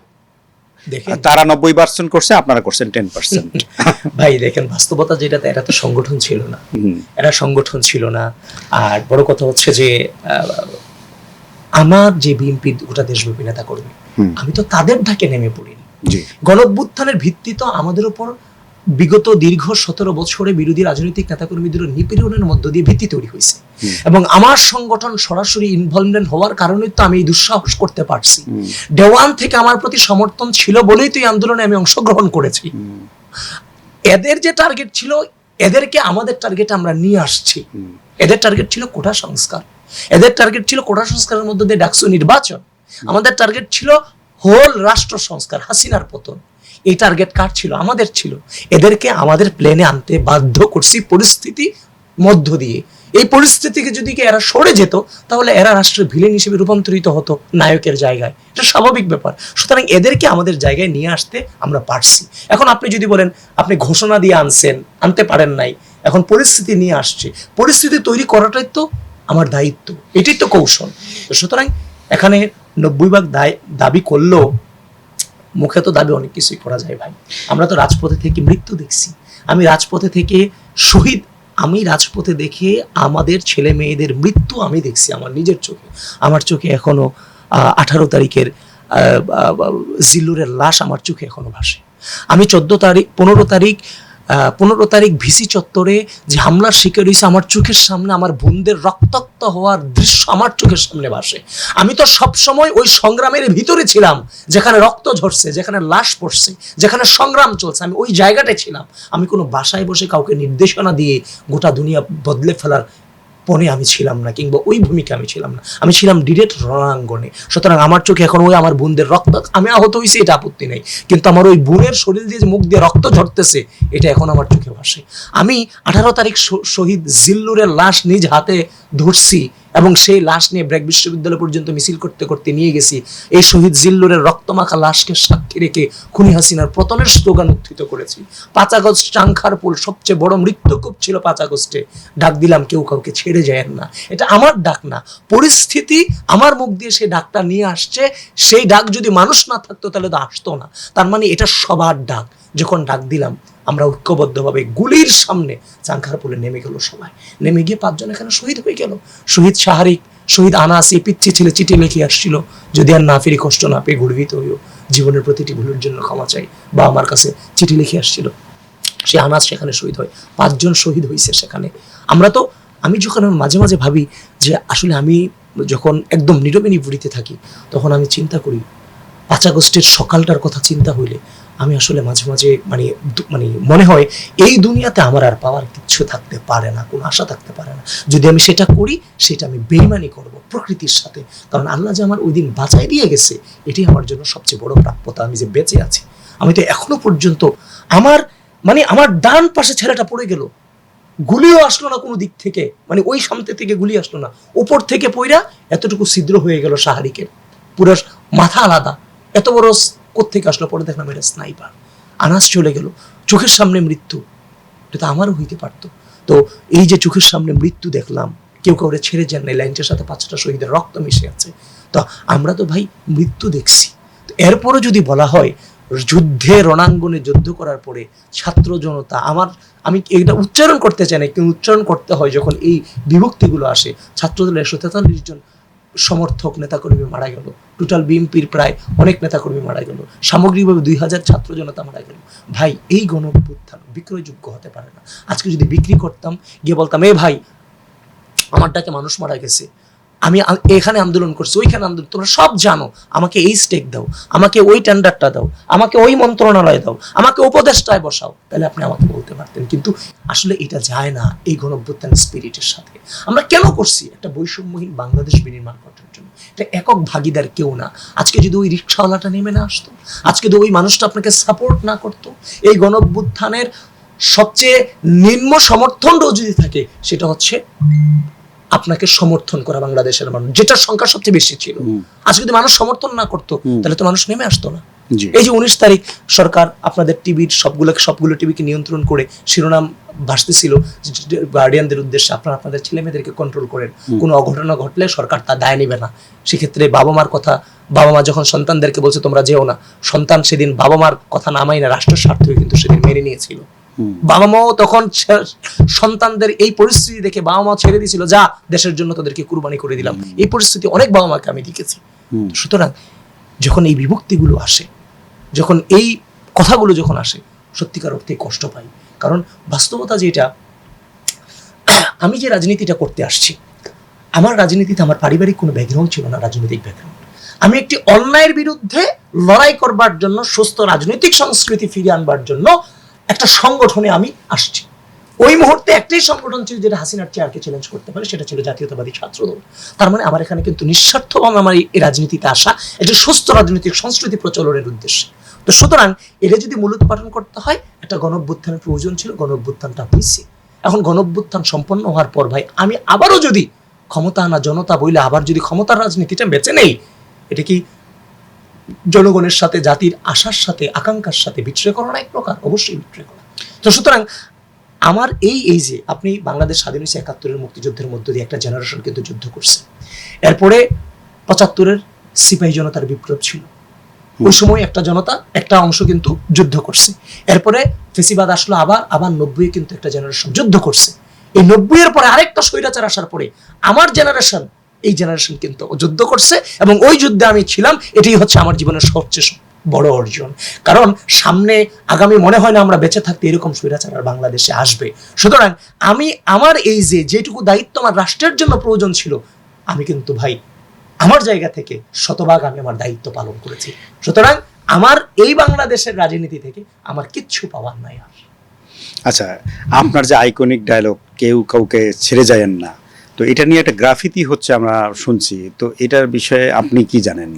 দেখেন তারা 90% করছে, আপনারা করছেন 10%। ভাই দেখেন বাস্তবতা যেটা, এরা তো সংগঠন ছিল না, এরা সংগঠন ছিল না। আর বড় কথা হচ্ছে যে আমার যে বিএনপি গোটা দেশব্যাপী নেতা কর্মী, আমি তো তাদের ঢাকে নেমে পড়িনি। গণঅভ্যুত্থানের ভিত্তি তো আমাদের উপর বিগত দীর্ঘ 17 বছরে বিরোধী রাজনৈতিক নেতাকর্মীদের নিপীড়নের মধ্য দিয়ে ভিত্তি তৈরি হয়েছে, এবং আমার সংগঠন সরাসরি ইনভলভমেন্ট হওয়ার কারণে তো আমি এই দুঃসাহস করতে পারছি। দেওয়ান থেকে আমার প্রতি সমর্থন ছিল বলেই তো এই আন্দোলনে আমি অংশগ্রহণ করেছি। এদের যে টার্গেট ছিল, এদেরকে আমাদের টার্গেটে আমরা নিয়ে আসছি। এদের টার্গেট ছিল কোটা সংস্কার, এদের টার্গেট ছিল কোটা সংস্কারের মধ্য দিয়ে ডাকসু নির্বাচন, আমাদের টার্গেট ছিল হোল রাষ্ট্র সংস্কার, হাসিনার পতন। এই টার্গেট কার ছিল? আমাদের ছিল। এদেরকে আমাদের প্লেনে আনতে বাধ্য করছি পরিস্থিতি মধ্য দিয়ে। এই পরিস্থিতিকে যদি এরা সরে যেত তাহলে এরা রাষ্ট্রের ভিলেন হিসেবে রূপান্তরিত হতো নায়কের জায়গায়, এটা স্বাভাবিক ব্যাপার। সুতরাং এদেরকে আমাদের জায়গায় নিয়ে আসতে আমরা পারছি। এখন আপনি যদি বলেন আপনি ঘোষণা দিয়ে আনতে পারেন নাই, এখন পরিস্থিতি নিয়ে আসছে, পরিস্থিতি তৈরি করাটাই তো আমার দায়িত্ব, এটাই তো কৌশল। সুতরাং এখানে 90 ভাগ দাবি করলেও মুখে তো দাবি অনেক কিছুই করা যায় ভাই। আমরা তো রাজপথে থেকে মৃত্যু দেখছি, আমি রাজপথে থেকে শহীদ, আমি রাজপথে দেখে আমাদের ছেলে মেয়েদের মৃত্যু আমি দেখছি আমার নিজের চোখে। আমার চোখে এখনো 18 তারিখের জিল্লুরের লাশ আমার চোখে এখনো ভাসে। আমি 15 তারিখ ভিসি চত্বরে যে হামলার শিকার হয়েছে, আমার চোখের সামনে আমার বোনদের রক্তাক্ত হওয়ার দৃশ্য আমার চোখের সামনে ভাসে। আমি তো সব সময় ওই সংগ্রামের ভিতরে ছিলাম, যেখানে রক্ত ঝরছে, যেখানে লাশ পড়ছে, যেখানে সংগ্রাম চলছে, আমি ওই জায়গাটায় ছিলাম। আমি কোনো বাসায় বসে কাউকে নির্দেশনা দিয়ে গোটা দুনিয়া বদলে ফেলার পণে আমি ছিলাম না, কিংবা ওই ভূমিকা আমি ছিলাম না, আমি ছিলাম ডিরেক্ট রণাঙ্গনে। সুতরাং আমার চোখে এখন ওই আমার বোনদের রক্ত, আমি আহত হয়েছি এটা আপত্তি নেই, কিন্তু আমার ওই বোনের শরীর দিয়ে মুখ দিয়ে রক্ত ঝরতেছে এটা এখন আমার চোখে ভাসে। আমি 18 তারিখ শহীদ জিল্লুরের লাশ নিজ হাতে ধরছি, এবং সেই লাশ নিয়ে ব্র্যাক বিশ্ববিদ্যালয় পর্যন্ত মিছিল করতে করতে নিয়ে গেছি। এই শহীদ জিল্লুরের রক্তমাখা লাশকে সাক্ষী রেখে খুনি হাসিনার পতনের স্লোগান উত্থিত করেছি। 5 আগস্ট চাংখারপুল সবচেয়ে বড় মৃত্যুকূপ ছিল 5 আগস্টে, ডাক দিলাম কেউ কাউকে ছেড়ে যায় না। এটা আমার ডাক না, পরিস্থিতি আমার মুখ দিয়ে সেই ডাকটা নিয়ে আসছে। সেই ডাক যদি মানুষ না থাকতো তাহলে তো আসতো না। তার মানে এটা সবার ডাক। যখন ডাক দিলাম আমরা ঐক্যবদ্ধভাবে গুলির সামনে চাংখারপুলে নেমে গেল সবাই, নেমে গিয়ে 5 জন এখানে শহীদ হয়ে গেল। শহীদ শাহরিক, শহীদ আনাস, এই পিচ্ছি ছেলে চিঠি লিখে আসছিল, যদি আর না ফিরি কষ্ট না পেয়ে গর্বিত হইও, জীবনের প্রতিটি ভুলের জন্য ক্ষমা চাই, বা আমার কাছে চিঠি লিখে আসছিল। সে আনাস সেখানে শহীদ হয়, 5 জন শহীদ হয়েছে সেখানে। আমি যখন মাঝে মাঝে ভাবি যে আসলে আমি যখন একদম নীরবে নিভৃতে থাকি, তখন আমি চিন্তা করি 5 আগস্টের সকালটার কথা চিন্তা হইলে আমি আসলে মাঝে মাঝে মানে মনে হয় এই দুনিয়াতে আমার আর পাওয়ার কিচ্ছু থাকতে পারে না, কোনো আশা থাকতে পারে না। যদি আমি সেটা করি, সেটা আমি বেইমানি করব প্রকৃতির সাথে, কারণ আল্লাহ যে আমার ওই দিন বাঁচাই দিয়ে গেছে, এটাই আমার জন্য সবচেয়ে বড় প্রাপ্যতা। আমি যে বেঁচে আছি, আমি তো এখনো পর্যন্ত আমার ডান পাশে ছেলেটা পড়ে গেল, গুলিও আসলো না কোনো দিক থেকে, মানে ওই সামনে থেকে গুলি আসলো না, উপর থেকে পইরা এতটুকু ছিদ্র হয়ে গেল শাহরিকের, পুরো মাথা আলাদা, এত বড় কোত্থেকে আসলো? পরে দেখলাম এটা স্নাইপার। আনাস চলে গেল, চোখের সামনে মৃত্যু, এটা তো আমারও হইতে পারতো। তো এই যে চোখের সামনে মৃত্যু দেখলাম, কেউ কাউরে ছেড়ে যান নাই, লাইনটার সাথে 5টা শহীদের রক্ত মিশে আছে, তো আমরা তো ভাই মৃত্যু দেখছি। তো এরপরও যদি বলা হয় যুদ্ধে রণাঙ্গনে যুদ্ধ করার পরে ছাত্র জনতা, আমি এটা উচ্চারণ করতে চাই না, কিন্তু উচ্চারণ করতে হয় যখন এই বিভক্তিগুলো আসে। ছাত্রদলের 143 জন সমর্থক নেতাকর্মী মারা গেল, টোটাল বিএনপির প্রায় অনেক নেতাকর্মী মারা গেল, সামগ্রিকভাবে 2000 ছাত্র জনতা মারা গেল। ভাই এই গণঅভ্যুত্থান বিক্রয়যোগ্য হতে পারে না। আজকে যদি বিক্রি করতাম, গিয়ে বলতাম এ ভাই আমার ডাকে মানুষ মারা গেছে, আমি এখানে আন্দোলন করছি, ওইখানে আন্দোলন, তোমরা সব জানো, আমাকে এই স্টেক দাও, আমাকে ওই টেন্ডারটা দাও, আমাকে ওই মন্ত্রণালয় দাও, আমাকে উপদেষ্টায় বসাও, তাহলে আপনি আমাকে বলতে পারতেন। কিন্তু আসলে এটা যায় না এই গণঅভ্যুত্থানের স্পিরিটের সাথে। আমরা কেন করছি? একটা বৈষম্যহীন বাংলাদেশ বিনির্মাণ করার জন্য। এটা একক ভাগিদার কেউ না। আজকে যদি ওই রিক্সাওয়ালাটা নেমে না আসতো, আজকে যদি ওই মানুষটা আপনাকে সাপোর্ট না করতো, এই গণঅভ্যুত্থানের সবচেয়ে নিম্ন সমর্থনটাও যদি থাকে সেটা হচ্ছে আপনাকে সমর্থন করা বাংলাদেশের মানুষ, যেটার সংখ্যা সবচেয়ে বেশি ছিল। আজ যদি মানুষ সমর্থন না করতো তাহলে তো মানুষ নেমে আসতো না। এই যে 19 তারিখ সরকার আপনাদের টিভির সবগুলো টিভিকে নিয়ন্ত্রণ করে শিরোনাম ভাসতেছিল গার্ডিয়ানদের উদ্দেশ্যে, আপনারা আপনাদের ছেলে মেয়েদেরকে কন্ট্রোল করেন, কোনো অঘটনা ঘটলে সরকার তা দায় নেবে না। সেক্ষেত্রে বাবা মার কথা, বাবা মা যখন সন্তানদেরকে বলছে তোমরা যেও না, সন্তান সেদিন বাবা মার কথা না মাই না রাষ্ট্রের স্বার্থে কিন্তু সেদিন মেনে নিয়েছিল। বাবা মাও তখন সন্তানদের এই পরিস্থিতি দেখে বাবা মা ছেড়ে দিয়েছিল, যা দেশের জন্য তাদেরকে কুরবানি করে দিলাম। এই পরিস্থিতি অনেক বাবা মাকে আমি দেখেছি। সুতরাং যখন এই বিভক্তিগুলো আসে, যখন এই কথাগুলো যখন আসে, সত্যিকার অর্থে কষ্ট পাই। কারণ বাস্তবতা যেটা, আমি যে রাজনীতিটা করতে আসছি, আমার রাজনীতিতে আমার পারিবারিক কোনো ব্যাকগ্রাউন্ড ছিল না, রাজনৈতিক ব্যাকগ্রাউন্ড। আমি একটি অন্যায়ের বিরুদ্ধে লড়াই করবার জন্য, সুস্থ রাজনৈতিক সংস্কৃতি ফিরিয়ে আনবার জন্য একটা সংগঠনে আমি আসছি। ওই মুহূর্তে একটাই সংগঠন ছিল যেটা হাসিনার চেয়ারকে চ্যালেঞ্জ করতে পারে, সেটা ছিল জাতীয়তাবাদী ছাত্রদল। তার মানে আমার এখানে কিন্তু নিঃস্বার্থভাবে আমার এই রাজনীতিতে আসা একটা সুস্থ রাজনৈতিক সংস্কৃতি প্রচলনের উদ্দেশ্যে। তো সুতরাং এটা যদি মূল উৎপাদন করতে হয়, একটা গণঅভ্যুত্থানের প্রয়োজন ছিল, গণঅভ্যুত্থানটা হয়েছে। এখন গণঅভ্যুত্থান সম্পন্ন হওয়ার পর ভাই আমি আবারও যদি ক্ষমতা আনা জনতা বইলে আবার যদি ক্ষমতার রাজনীতিটা বেঁচে নেই, এটা কি জনগণের সাথে, জাতির আশার সাথে, আকাঙ্ক্ষার সাথে বিট্রে করা না এক প্রকার? অবশ্যই বিট্রে করা। তো সুতরাং আমার এই যে আপনি বাংলাদেশ স্বাধীন হয়েছে 71-এর মুক্তিযুদ্ধের মধ্য দিয়ে একটা জেনারেশন কিন্তু যুদ্ধ করছে। এরপরে 75-এর সিপাহী জনতার বিপ্লব ছিল, ওই সময় একটা অংশ কিন্তু যুদ্ধ করছে। এরপরে ফেসিবাদ আসলো, আবার 90-এ কিন্তু একটা জেনারেশন যুদ্ধ করছে। এই 90-এর পরে আরেকটা স্বৈরাচার আসার পরে আমার এই জেনারেশন কিন্তু যুদ্ধ করছে, এবং ওই যুদ্ধে আমি ছিলাম। এটাই হচ্ছে আমার জীবনের সবচেয়ে বড় অর্জন। কারণ সামনে আগামী মনে হয় না আমরা বেঁচে থাকতে এরকম স্বৈরাচার আর বাংলাদেশে আসবে। সুতরাং আমি আমার এই যেটুকু দায়িত্ব আমার রাষ্ট্রের জন্য প্রয়োজন ছিল, আমি কিন্তু ভাই আমার জায়গা থেকে শতভাগ আমি আমার দায়িত্ব পালন করেছি। সুতরাং আমার এই বাংলাদেশের রাজনীতি থেকে আমার কিচ্ছু পাওয়ার নাই আর। আচ্ছা, আপনার যে আইকনিক ডায়লগ কেউ কাউকে ছেড়ে যায়েন না, তো এটা নিয়ে একটা গ্রাফিতি হচ্ছে আমরা শুনছি, তো এটার বিষয়ে আপনি কি জানেন?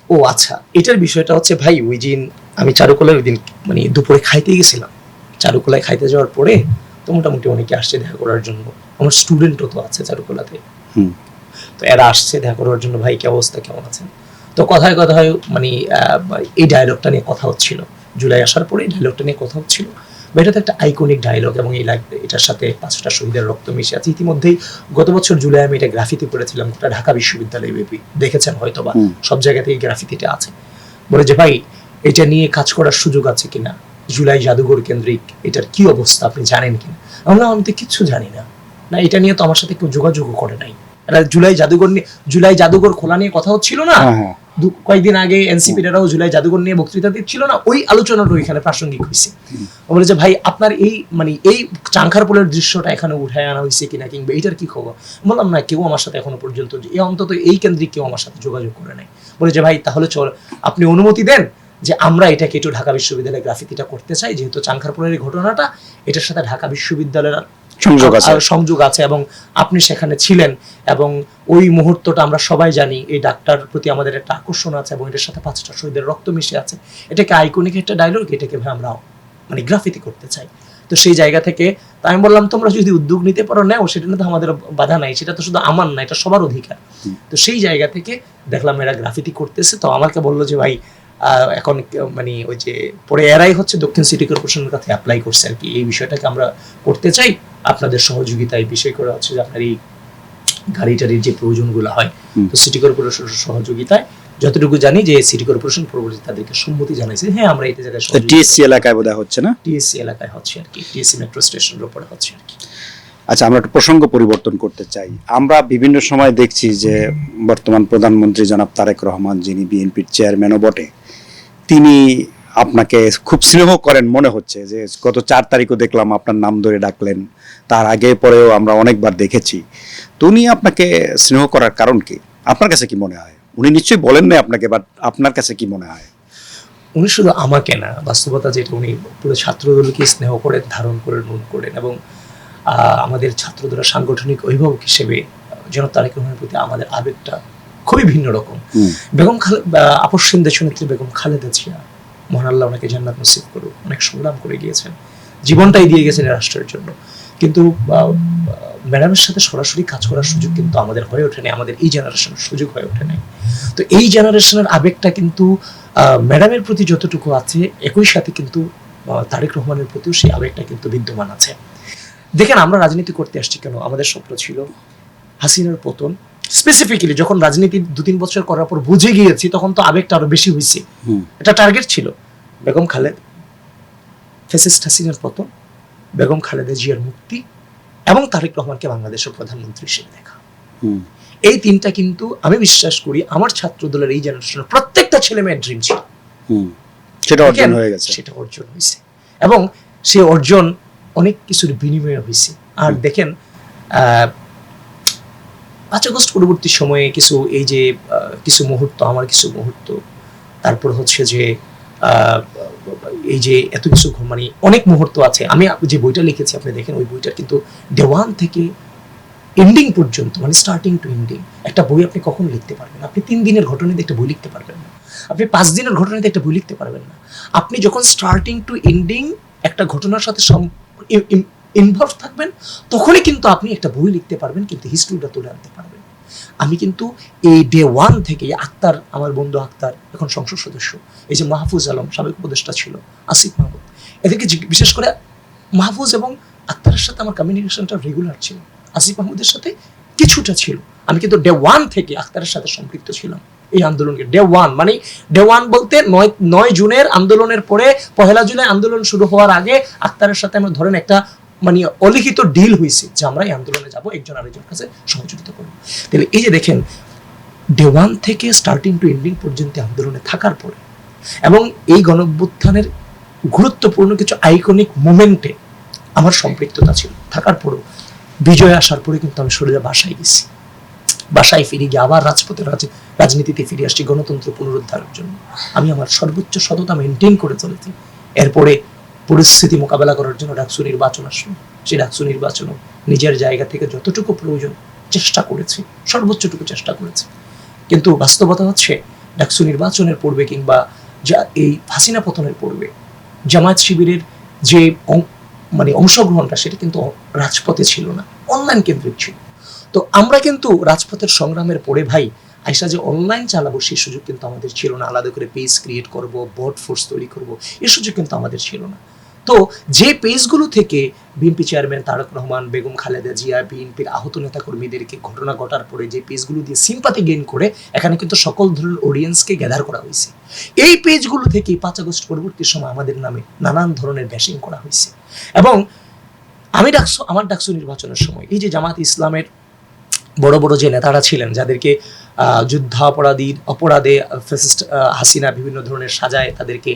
ও আচ্ছা, এটার বিষয়টা হচ্ছে ভাই, ওই দিন আমি চারুকলায় ওই দিন মানে দুপুরে খাইতে গেছিলাম। চারুকলায় খাইতে যাওয়ার পরে তো মোটামুটি অনেকে আসছে দেখা করার জন্য, আমার স্টুডেন্টও তো আছে চারুকলাতে। তো এরা আসছে দেখা করার জন্য, ভাই কি অবস্থা, কেমন আছেন? তো কথায় মানে এই ডায়লগটা নিয়ে কথা হচ্ছিল। জুলাই আসার পরে এই ডায়লগটা নিয়ে কথা হচ্ছিল। এটা তো একটা আইকনিক ডায়লগ, এবং এটার সাথে 5টা শহীদের রক্ত মিশে আছে। ইতিমধ্যেই গত বছর জুলাই আমি এটা গ্রাফিতি করেছিলাম, গোটা ঢাকা বিশ্ববিদ্যালয় ব্যাপী, দেখেছেন হয়তো বা, সব জায়গাতেই এই গ্রাফিতিটা আছে। বলে যে ভাই এটা নিয়ে কাজ করার সুযোগ আছে কিনা, জুলাই জাদুঘর কেন্দ্রিক এটার কি অবস্থা আপনি জানেন কিনা? আমি তো কিচ্ছু জানি না, এটা নিয়ে তো আমার সাথে কেউ যোগাযোগও করে নাই। জুলাই জাদুঘর খোলা নিয়ে কথা হচ্ছিল না, কয়েকদিন আগে এনসিপিরাও জুলাই জাদুঘর নিয়ে বক্তৃতা দিচ্ছিল না, ওই আলোচনাটা ওইখানে প্রাসঙ্গিক হয়েছে। বলে যে ভাই আপনার মানে এই চাংখারপুলের দৃশ্যটা এখানে উঠায় আনা হয়েছে কিনা, কিংবা এইটার কি খবর? বললাম না, কেউ আমার সাথে এখনো পর্যন্ত অন্তত এই কেন্দ্রিক কেউ আমার সাথে যোগাযোগ করে নাই। বলে যে ভাই তাহলে চল, আপনি অনুমতি দেন যে আমরা এটাকে একটু ঢাকা বিশ্ববিদ্যালয়ে গ্রাফিতিটা করতে চাই, যেহেতু চাংখারপুলের এই ঘটনাটা এটার সাথে ঢাকা বিশ্ববিদ্যালয়ের সংযোগ আছে, এবং আপনি সেখানে ছিলেন, এবং ওই মুহূর্তটা আমরা সবাই জানি। এই ডাক্তার প্রতি আমাদের একটা আকর্ষণ আছে, এবং এটার সাথে 5টা শহীদের রক্ত মিশে আছে। এটাকে আইকনিক একটা ডায়লগ, এটাকে ভাই আমরা মানে গ্রাফিতি করতে চাই। তো সেই জায়গা থেকে আমি বললাম তোমরা যদি উদ্যোগ নিতে পারো নাও, সেটা নিয়ে তো আমাদের বাধা নাই, সেটা তো শুধু আমার না, এটা সবার অধিকার। তো সেই জায়গা থেকে দেখলাম এরা গ্রাফিতি করতেছে। তো আমাকে বললো যে ভাই এখন মানে ওই যে পরে এরাই হচ্ছে দক্ষিণ সিটি কর্পোরেশনের কাছে অ্যাপ্লাই করছে আর কি, এই বিষয়টাকে আমরা করতে চাই, আপনাদের সহযোগিতায় বিষয় করে হচ্ছে যে আপনার এই গাড়িটারির যে প্রয়োজনগুলো হয়, তো সিটি কর্পোরেশনের সহযোগিতায় যতটুকু জানি যে সিটি কর্পোরেশন পরবর্তী তাদেরকে সম্মতি জানাইছে, হ্যাঁ আমরা এই জায়গায় টিএসসি এলাকায় বোধহয় হচ্ছে না, টিএসসি এলাকায় হচ্ছে আর কি, টিএসসি মেট্রো স্টেশনের উপরে হচ্ছে আর কি। আচ্ছা, আমরা একটা প্রসঙ্গ পরিবর্তন করতে চাই। আমরা বিভিন্ন সময় দেখছি যে বর্তমান প্রধানমন্ত্রী জনাব তারেক রহমান, যিনি বিএনপির চেয়ারম্যানও বটে, তিনি আপনাকে খুব স্নেহ করেন মনে হচ্ছে। যে গত 4 তারিখও দেখলাম আপনার নাম ধরে ডাকলেন, তার আগে পরেও আমরা অনেকবার দেখেছি। তো উনি আপনাকে স্নেহ করার কারণ কি? আপনার কাছে কি মনে হয়? উনি নিশ্চয়ই বলেন না আপনাকে, বাট আপনার কাছে কি মনে হয়? উনি শুধু আমাকে না, বাস্তবতা যেটা, উনি পুরো ছাত্রদলকে স্নেহ করে ধারণ করে নুন করেন, এবং আমাদের ছাত্রদলের সাংগঠনিক অভিভাবক হিসেবে জনাব তারেক রহমানের প্রতি আমাদের আবেগটা খুবই ভিন্ন রকম। বেগম আপসহীন দেশনেত্রী বেগম খালেদা জিয়া, মহান আল্লাহ ওনাকে জান্নাত নসিব করুক, অনেক সংগ্রাম করে গিয়েছেন। জীবনটাই দিয়ে গেছেন এই রাষ্ট্রের জন্য, কিন্তু ম্যাডামের সাথে সরাসরি কাজ করার সুযোগ কিন্তু আমাদের হয়ে ওঠে নাই, আমাদের এই জেনারেশনের সুযোগ হয়ে ওঠে নাই। তো এই জেনারেশনের আবেগটা কিন্তু ম্যাডামের প্রতি যতটুকু আছে, একই সাথে কিন্তু তারেক রহমানের প্রতিও সেই আবেগটা কিন্তু বিদ্যমান আছে। দেখেন, আমরা রাজনীতি করতে আসছি কেন? আমাদের স্বপ্ন ছিল হাসিনার পতন। স্পেসিফিক্যালি যখন রাজনীতি 2-3 বছর করার পর বুঝে গিয়েছি, তখন তো আবেগটা আরো বেশি হয়েছে। এটা টার্গেট ছিল বেগম খালেদা, ফ্যাসিস্ট হাসিনার পতন, বেগম খালেদা জিয়ার মুক্তি এবং তারেক রহমানকে বাংলাদেশের প্রধানমন্ত্রী হিসেবে দেখা। এই তিনটা কিন্তু আমি বিশ্বাস করি আমার ছাত্র দলের এই জেনারেশনের প্রত্যেকটা ছেলে মেয়ের ড্রিম ছিল। সেটা অর্জন হয়ে গেছে, সেটা অর্জন হয়েছে, এবং সে অর্জন অনেক কিছুর বিনিময়ে হয়েছে। আর দেখেন 5 আগস্ট পরবর্তী সময়ে কিছু এই যে কিছু মুহূর্ত, আমার কিছু মুহূর্ত, তারপর হচ্ছে যে এই যে এত কিছু মানে অনেক মুহূর্ত আছে। আমি যে বইটা লিখেছি আপনি দেখেন, ওই বইটার কিন্তু ডে 1 থেকে এন্ডিং পর্যন্ত, মানে স্টার্টিং টু এন্ডিং, একটা বই আপনি কখন লিখতে পারবেন? আপনি 3 দিনের ঘটনা দিয়ে একটা বই লিখতে পারবেন না, আপনি 5 দিনের ঘটনা দিয়ে একটা বই লিখতে পারবেন না। আপনি যখন স্টার্টিং টু এন্ডিং একটা ঘটনার সাথে ইনভলভ থাকবেন, তখনই কিন্তু আপনি একটা বই লিখতে পারবেন, কিন্তু হিস্ট্রিটা তুলে আনতে পারবেন। আমি কিন্তু এই ডে 1 থেকে আক্তার, আমার বন্ধু আক্তার এখন সংসদ সদস্য, এই যে মাহফুজ আলম সাবেক উপদেষ্টা ছিল, আসিফ মাহমুদ, এদেরকে বিশেষ করে মাহফুজ এবং আক্তারের সাথে আমার কমিউনিকেশনটা রেগুলার ছিল, আসিফ মাহমুদের সাথে কিছুটা ছিল। আমি কিন্তু ডে 1 থেকে আক্তারের সাথে সম্পৃক্ত ছিলাম এই আন্দোলনকে। ডে 1 মানে ডে 1 বলতে 9 জুনের আন্দোলনের পরে 1 জুলাই আন্দোলন শুরু হওয়ার আগে আক্তারের সাথে আমরা ধরেন একটা মানে অলিখিত ডিল হয়েছে যে আমরা এই আন্দোলনে যাব, একজন আরেকজনের কাছে সহযোগিতা করব। তাহলে এই যে দেখেন, ডে 1 থেকে স্টার্টিং টু এন্ডিং পর্যন্ত আন্দোলনে থাকার পরে এবং এই গণঅভ্যুত্থানের গুরুত্বপূর্ণ কিছু আইকনিক মোমেন্টে আমার সম্পৃক্ততা ছিল, থাকার পরেও বিজয় আসার পরে কিন্তু আমি সরে বাসায় গেছি। বাসায় ফিরে গিয়ে আবার রাজপথের রাজনীতিতে ফিরে আসছি গণতন্ত্র পুনরুদ্ধারের জন্য। আমি আমার সর্বোচ্চ সততা মেনটেন করে চলেছি। এরপরে পরিস্থিতি মোকাবেলা করার জন্য ডাকসু নির্বাচন আসলো। সেই ডাকসু নির্বাচনও নিজের জায়গা থেকে যতটুকু প্রয়োজন চেষ্টা করেছি, সর্বোচ্চটুকু চেষ্টা করেছি। কিন্তু বাস্তবতা হচ্ছে ডাকসু নির্বাচনের পূর্বে কিংবা এই হাসিনা পতনের পূর্বে জামায়াত শিবিরের যে মানে অংশগ্রহণটা, সেটা কিন্তু রাজপথে ছিল না, অনলাইন কেন্দ্রিক ছিল। তো আমরা কিন্তু রাজপথের সংগ্রামের পরে ভাই আইসা যে অনলাইন চালাবো, সেই সুযোগ কিন্তু আমাদের ছিল না। আলাদা করে পেজ ক্রিয়েট করব, বট ফোর্স তৈরি করব, এই সুযোগ কিন্তু আমাদের ছিল না। তো যে পেজগুলো থেকে বিএনপি চেয়ারম্যান তারেক রহমান, বেগম খালেদা জিয়া, বিএনপির আহত নেতাকর্মীদেরকে ঘটনা ঘটার পরে যে পেজগুলো দিয়ে সিম্পাথি গেইন করে এখানে কিন্তু সকল ধরনের অডিয়েন্সকে গ্যাদার করা হয়েছে। এই পেজগুলো থেকে 5 আগস্ট পরবর্তী সময় আমাদের নামে নানান ধরনের ব্যাশিং করা হয়েছে। এবং আমি আমার ডাকসু নির্বাচনের সময় এই যে জামাত ইসলামের বড় বড় যে নেতারা ছিলেন, যাদেরকে অপরাধে ফ্যাসিস্ট হাসিনা বিভিন্ন ধরনের সাজায় তাদেরকে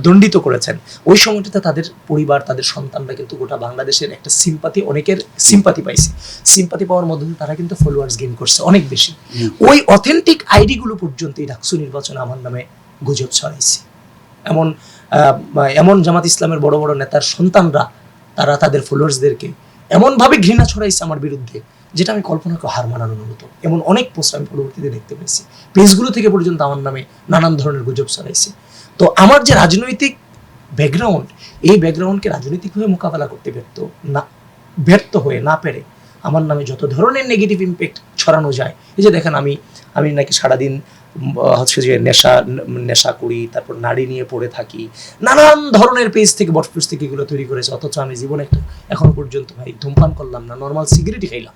দণ্ডিত করেছেন, ওই সময়টাতে তাদের পরিবার, তাদের সন্তানরা কিন্তু গোটা বাংলাদেশের একটা সিম্পাথি, অনেকের সিম্পাথি পাইছে। সিম্পাথি পাওয়ার মধ্যে তারা কিন্তু ফলোয়ার্স গেইন করছে অনেক বেশি। ওই অথেন্টিক আইডি গুলো পর্যন্ত এই ডাকসু নির্বাচনে আমার নামে গুজব ছড়াইছে। এমন জামাত ইসলামের বড় বড় নেতার সন্তানরা তারা তাদের ফলোয়ার্সদেরকে এমনভাবে ঘৃণা ছড়াইছে আমার বিরুদ্ধে, যেটা আমি কল্পনা করে হার মানানোর মতো। এমন অনেক পোস্ট আমি পরবর্তীতে দেখতে পেয়েছি। পেজগুলো থেকে পর্যন্ত আমার নামে নানান ধরনের গুজব ছড়াইছে। তো আমার যে রাজনৈতিক ব্যাকগ্রাউন্ড, এই ব্যাকগ্রাউন্ডকে রাজনৈতিকভাবে মোকাবেলা করতে ব্যর্থ হয়ে না পেরে আমার নামে যত ধরনের নেগেটিভ ইম্প্যাক্ট ছড়ানো যায়। এই যে দেখেন, আমি নাকি সারাদিন হচ্ছে যে নেশা করি, তারপর নারী নিয়ে পড়ে থাকি, নানান ধরনের পেজ থেকে বটফোর্স থেকে এগুলো তৈরি করেছে। অথচ আমি জীবনে এখন পর্যন্ত ভাই ধূমপান করলাম না, নর্মাল সিগারেটই খাইলাম।